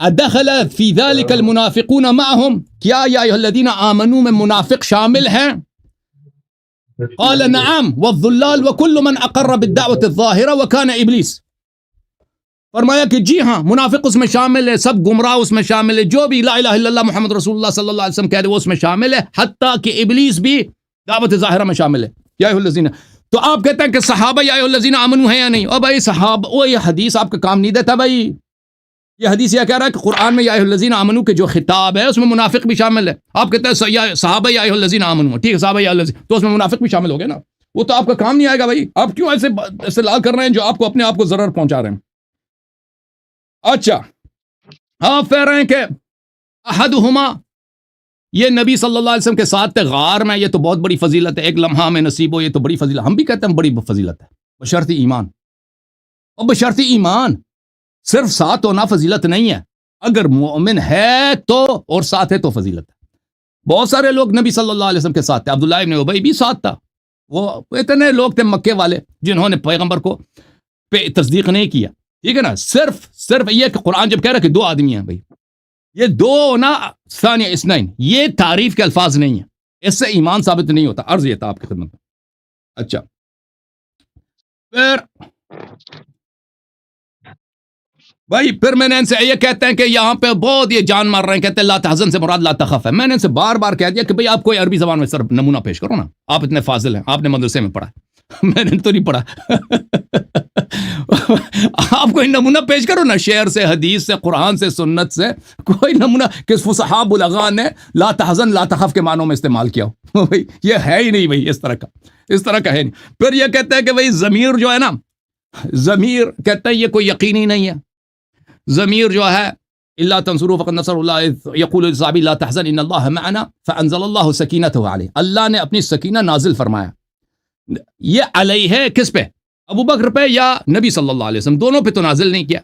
ادخل فی ذلک المنافقون معهم، کیا یا ایھا الذین آمنوا میں منافق شامل ہیں؟ قال نعم والضلال وكل من اقر بالدعوة الظاہرہ وكان ابلیس. فرمایا کہ جی ہاں، منافق اس میں شامل ہے، سب گمراہ اس میں شامل ہے، جو بھی لا الہ الا اللہ محمد رسول اللہ صلی اللہ علیہ وسلم کہہ رہے وہ اس میں شامل ہے، حتیٰ کہ ابلیس بھی دعوت ظاہرہ میں شامل ہے. یا ایھا الذین، تو آپ کہتے ہیں کہ صحابہ یا ایھا الذین آمنوا ہیں یا نہیں؟ او بھائی صحابہ، وہ یہ حدیث آپ کا کام نہیں دیتا بھائی. یہ حدیث یہ کہہ رہا ہے کہ قرآن میں یا ایھا الذین آمنوا کے جو خطاب ہے اس میں منافق بھی شامل ہے. آپ کہتے ہیں صحابہ یا ایھا الذین آمنوا، ٹھیک ہے، صحابہ یا الذین، تو اس میں منافق بھی شامل ہو گئے نا. وہ تو آپ کا کام نہیں آئے گا بھائی. آپ کیوں ایسے استدلال کر رہے ہیں جو آپ کو اپنے آپ کو ضرر پہنچا رہے ہیں؟ اچھا، آپ کہہ رہے ہیں کہ احدہما، یہ نبی صلی اللہ علیہ وسلم کے ساتھ غار میں، یہ تو بہت بڑی فضیلت ہے. ایک لمحہ میں نصیب ہو، یہ تو بڑی فضیلت، ہم بھی کہتے ہیں بڑی فضیلت ہے، بشرط ایمان. اور بشرط ایمان صرف ساتھ ہونا فضیلت نہیں ہے، اگر مومن ہے تو اور ساتھ ہے تو فضیلت ہے. بہت سارے لوگ نبی صلی اللہ علیہ وسلم کے ساتھ تھے. عبداللہ ابن ابی بھی ساتھ تھا. وہ اتنے لوگ تھے مکے والے جنہوں نے پیغمبر کو پہ تصدیق نہیں کیا. ٹھیک ہے نا؟ صرف یہ کہ قرآن جب کہہ رہا ہے کہ 2 آدمی ہیں، بھائی یہ 2 نا ثانیہ اثنین، یہ تعریف کے الفاظ نہیں ہیں، اس سے ایمان ثابت نہیں ہوتا. عرض یہ تھا آپ کی خدمت میں. اچھا، پھر میں نے ان سے یہ کہتے ہیں کہ یہاں پہ بہت یہ جان مار رہے ہیں، کہتے ہیں لا تحزن سے مراد لا تخف ہے. میں نے ان سے بار بار کہہ دیا کہ بھئی آپ کوئی عربی زبان میں صرف نمونہ پیش کرو نا، آپ اتنے فاضل ہیں، آپ نے مدرسے میں پڑھا. میں نے تو نہیں پڑھا. آپ کوئی نمونہ پیش کرو نا، شعر سے، حدیث سے، قرآن سے، سنت سے، کوئی نمونہ کہ فصحاء بلغاء نے لا تحزن لا تخف کے معنوں میں استعمال کیا ہو. بھئی یہ ہے ہی نہیں بھئی، اس طرح کا ہے نہیں. پھر یہ کہتے ہیں کہ بھئی ضمیر جو ہے نا، ضمیر کہتے ہیں یہ کوئی یقینی نہیں ہے. ضمیر جو ہے الا تنصروا فقد نصر اللہ یقول لصحابی لا تحزن ان اللہ معنا فانزل اللہ سکینتہ علیہ، اللہ نے اپنی سکینہ نازل فرمایا. یہ علیہ ہے کس پہ؟ ابو بکر پہ یا نبی صلی اللہ علیہ وسلم؟ دونوں پہ تو نازل نہیں کیا.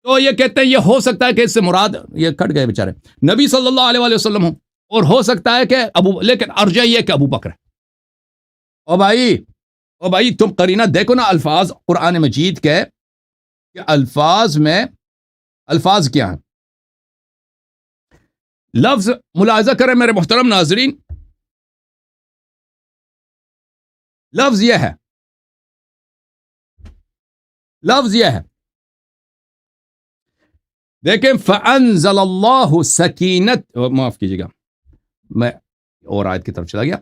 تو یہ کہتے ہیں یہ ہو سکتا ہے کہ اس سے مراد، یہ کٹ گئے بیچارے، نبی صلی اللہ علیہ وسلم ہوں، اور ہو سکتا ہے کہ لیکن ارجح یہ کہ ابو بکر ہے. اور بھائی اور بھائی تم قرینہ دیکھو نا الفاظ قرآن مجید کے کہ الفاظ کیا ہیں. لفظ ملاحظہ کریں میرے محترم ناظرین, لفظ یہ ہے دیکھیں فَأَنزَلَ اللَّهُ سَكِينَتَهُ, معاف کیجیے گا میں اور آیت کی طرف چلا گیا.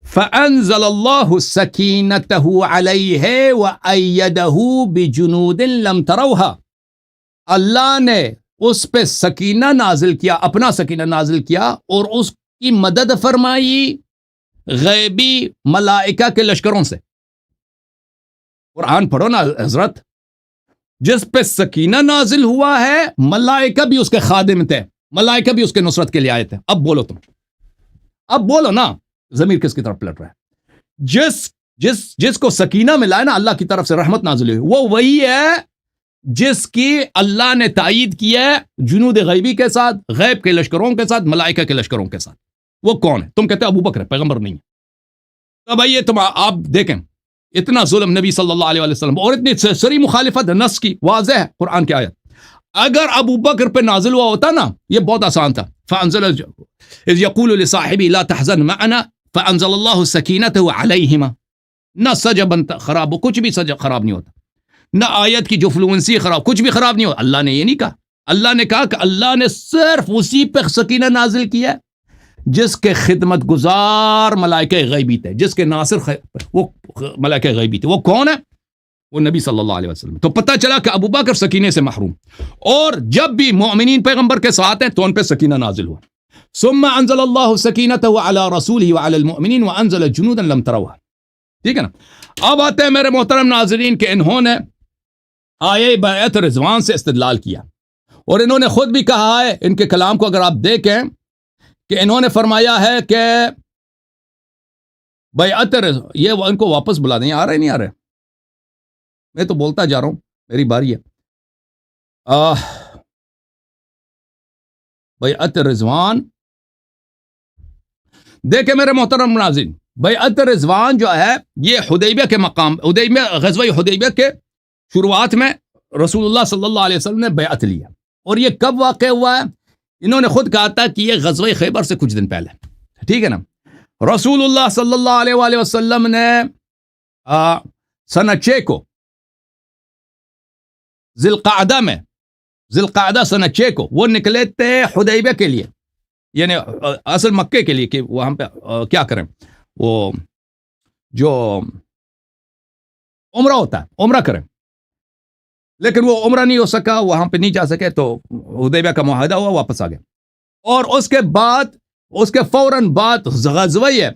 فَأَنزَلَ اللَّهُ سَكِينَتَهُ عَلَيْهِ وَأَيَّدَهُ بِجُنُودٍ لَمْ تَرَوْهَا, اللہ نے اس پہ سکینہ نازل کیا, اپنا سکینہ نازل کیا اور اس کی مدد فرمائی غیبی ملائکہ کے لشکروں سے. قرآن پڑھو نا حضرت, جس پہ سکینہ نازل ہوا ہے ملائکہ بھی اس کے خادم تھے, ملائکہ بھی اس کے نصرت کے لیے آئے تھے. اب بولو تم, اب بولو نا ضمیر کس کی طرف پلٹ رہا ہے. جس کو سکینہ ملا ہے نا اللہ کی طرف سے رحمت نازل ہوئی, وہ وہی ہے جس کی اللہ نے تائید کیا ہے جنود غیبی کے ساتھ, غیب کے لشکروں کے ساتھ, ملائکہ کے لشکروں کے ساتھ. وہ کون ہے؟ تم کہتے ہیں ابو بکر ہے, پیغمبر نہیں ہے. تو بھائی یہ تم آپ دیکھیں اتنا ظلم نبی صلی اللہ علیہ وسلم اور اتنی سری مخالفت نص کی, واضح ہے قرآن کی آیت. اگر ابو بکر پہ نازل ہوا ہوتا نا یہ بہت آسان تھا. فانزل اذ یقول لصاحبہ لا تحزن معنا فانزل اللہ سکینتہ علیہما, نہ سجا بنتا خراب ہو, کچھ بھی سجا خراب نہیں ہوتا, نہ آیت کی جو فلوئنسی خراب, کچھ بھی خراب نہیں ہوتا. اللہ نے یہ نہیں کہا, اللہ نے کہا کہ اللہ نے صرف اسی پہ سکینہ نازل کیا جس کے خدمت گزار ملائکہ غیبی تھے, جس کے ناصر وہ ملائکہ غیبی تھے. وہ کون ہے؟ وہ نبی صلی اللہ علیہ وسلم. تو پتہ چلا کہ ابو بکر سکینے سے محروم, اور جب بھی مومنین پیغمبر کے ساتھ ہیں تو ان پہ سکینہ نازل ہوا. ثم انزل اللہ سکینتہ علی رسولہ وعلی المؤمنین وانزل جنودا لم تروها. ٹھیک ہے نا. اب آتے ہیں میرے محترم ناظرین کہ انہوں نے آیے بیعت رضوان سے استدلال کیا, اور انہوں نے خود بھی کہا ہے, ان کے کلام کو اگر آپ دیکھیں کہ انہوں نے فرمایا ہے کہ بیعت یہ ان کو واپس بلا دیں. آ رہے نہیں آ رہے؟ میں تو بولتا جا رہا ہوں, میری باری ہے. بیعت رضوان دیکھیں میرے محترم ناظرین, بیعت رضوان جو ہے یہ حدیبیہ کے مقام, غزوہ حدیبیہ کے شروعات میں رسول اللہ صلی اللہ علیہ وسلم نے بیعت لیا. اور یہ کب واقع ہوا ہے؟ انہوں نے خود کہا تھا کہ یہ غزوہ خیبر سے کچھ دن پہلے. ٹھیک ہے نا. رسول اللہ صلی اللہ علیہ وآلہ وسلم نے سنہ 6 کو ذی القعدہ سنہ 6 کو وہ نکلے تھے حدیبیہ کے لیے, یعنی اصل مکے کے لیے کہ وہاں پہ کیا کریں, وہ جو عمرہ ہوتا ہے عمرہ کریں. لیکن وہ عمرہ نہیں ہو سکا, وہاں پہ نہیں جا سکے, تو حدیبیہ کا معاہدہ ہوا, واپس آ گئے. اور اس کے فوراً بعد غزوہ ہے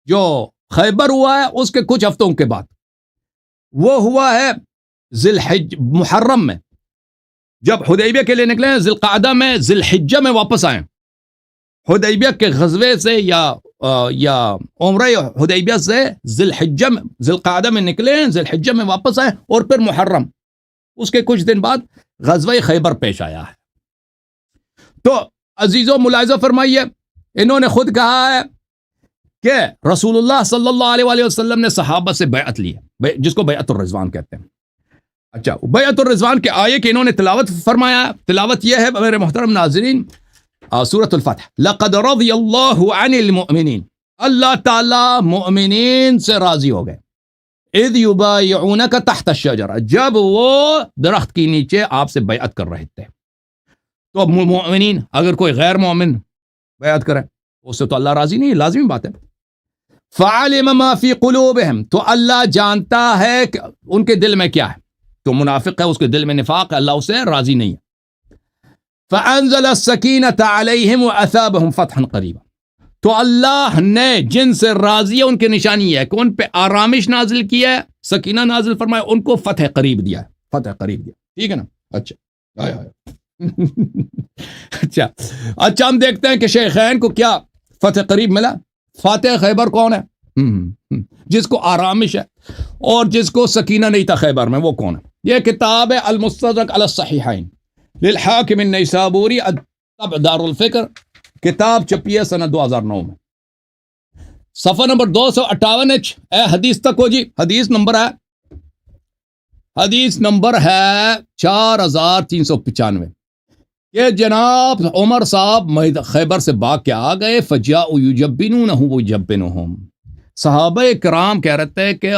جو خیبر ہوا ہے, اس کے کچھ ہفتوں کے بعد وہ ہوا ہے محرم میں. جب حدیبیہ کے لیے نکلے, ذی القعدہ میں, ذی الحجہ میں واپس آئے. حدیبیہ کے غزوے سے یا عمرہ حدیبیہ سے ذی القعدہ میں نکلے, ذی الحجہ میں واپس آئے, اور پھر محرم اس کے کچھ دن بعد غزوہ خیبر پیش آیا ہے. تو عزیزو ملاحظہ فرمائیے, انہوں نے خود کہا ہے کہ رسول اللہ صلی اللہ علیہ وآلہ وسلم نے صحابہ سے بیعت لی ہے, جس کو بیعت الرضوان کہتے ہیں. اچھا, بیعت الرضوان کے آیے کہ انہوں نے تلاوت فرمایا. تلاوت یہ ہے میرے محترم ناظرین, سورۃ الفتح, لقد رضی اللہ عن المؤمنین, اللہ تعالی مؤمنین سے راضی ہو گئے. اذ یبایعونک تحت الشجرہ, جب وہ درخت کے نیچے آپ سے بیعت کر رہے تھے. تو اب مومنین اگر کوئی غیر مومن بیعت کرے اس سے تو اللہ راضی نہیں, لازمی بات ہے. فعلم ما فی قلوبہم, تو اللہ جانتا ہے کہ ان کے دل میں کیا ہے. تو منافق ہے, اس کے دل میں نفاق ہے, اللہ اسے راضی نہیں ہے. فانزل السکینۃ علیہم واثابہم فتحا قریبا, تو اللہ نے جن سے راضی ہے ان کی نشانی ہے کہ ان پہ آرامش نازل کیا ہے, سکینہ نازل فرمایا, ان کو فتح قریب دیا ہے, فتح قریب دیا. ٹھیک ہے نا. اچھا اچھا ہم دیکھتے ہیں کہ شیخین کو کیا فتح قریب ملا. فاتح خیبر کون ہے؟ جس کو آرامش ہے اور جس کو سکینہ نہیں تھا خیبر میں, وہ کون ہے؟ یہ کتاب ہے المستدرک علی الصحیحین للحاکم النیسابوری, طبع دار الفکر, کتاب چھپی ہے سنہ 2009 میں. صفحہ نمبر 258 اے حدیث تک ہو جی. حدیث نمبر ہے 4395 کہ جناب عمر صاحب خیبر سے بھاگ کے آ گئے. فجاءوا یجبنونہ ویجبنہم. صحابہ کرام کہہ رہے تھے کہ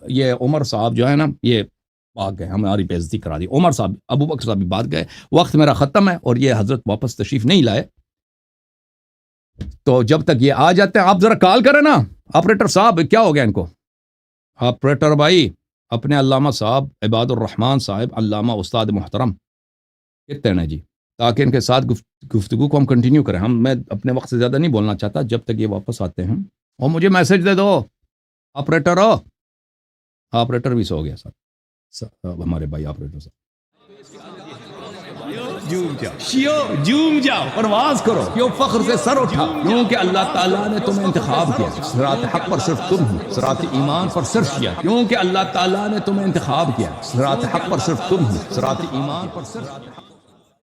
یہ عمر صاحب جو ہے نا یہ بھاگ گئے, ہماری بے عزتی کرا دی. عمر صاحب ابو بکر صاحب بھی بھاگ گئے, وقت میرا ختم ہے اور یہ حضرت واپس تشریف نہیں لائے. تو جب تک یہ آ جاتے ہیں آپ ذرا کال کریں نا آپریٹر صاحب, کیا ہو گیا ان کو آپریٹر بھائی, اپنے علامہ صاحب عباد الرحمان صاحب علامہ استاد محترم کہتے ہیں جی, تاکہ ان کے ساتھ گفتگو کو ہم کنٹینیو کریں. میں اپنے وقت سے زیادہ نہیں بولنا چاہتا جب تک یہ واپس آتے ہیں. اور مجھے میسج دے دو آپریٹر ہو. آپریٹر بھی سو گیا صاحب, ہمارے بھائی آپریٹر صاحب. جوم جاؤ پرواز کرو, کیوں فخر سے سر اٹھا, کیونکہ اللہ تعالیٰ نے تمہیں انتخاب کیا. صراط حق پر صرف تم ہو, صراط ایمان پر صرف کیا, کیونکہ اللہ تعالیٰ نے تمہیں انتخاب کیا. صراط حق پر صرف تم ہو, صراط ایمان پر صرف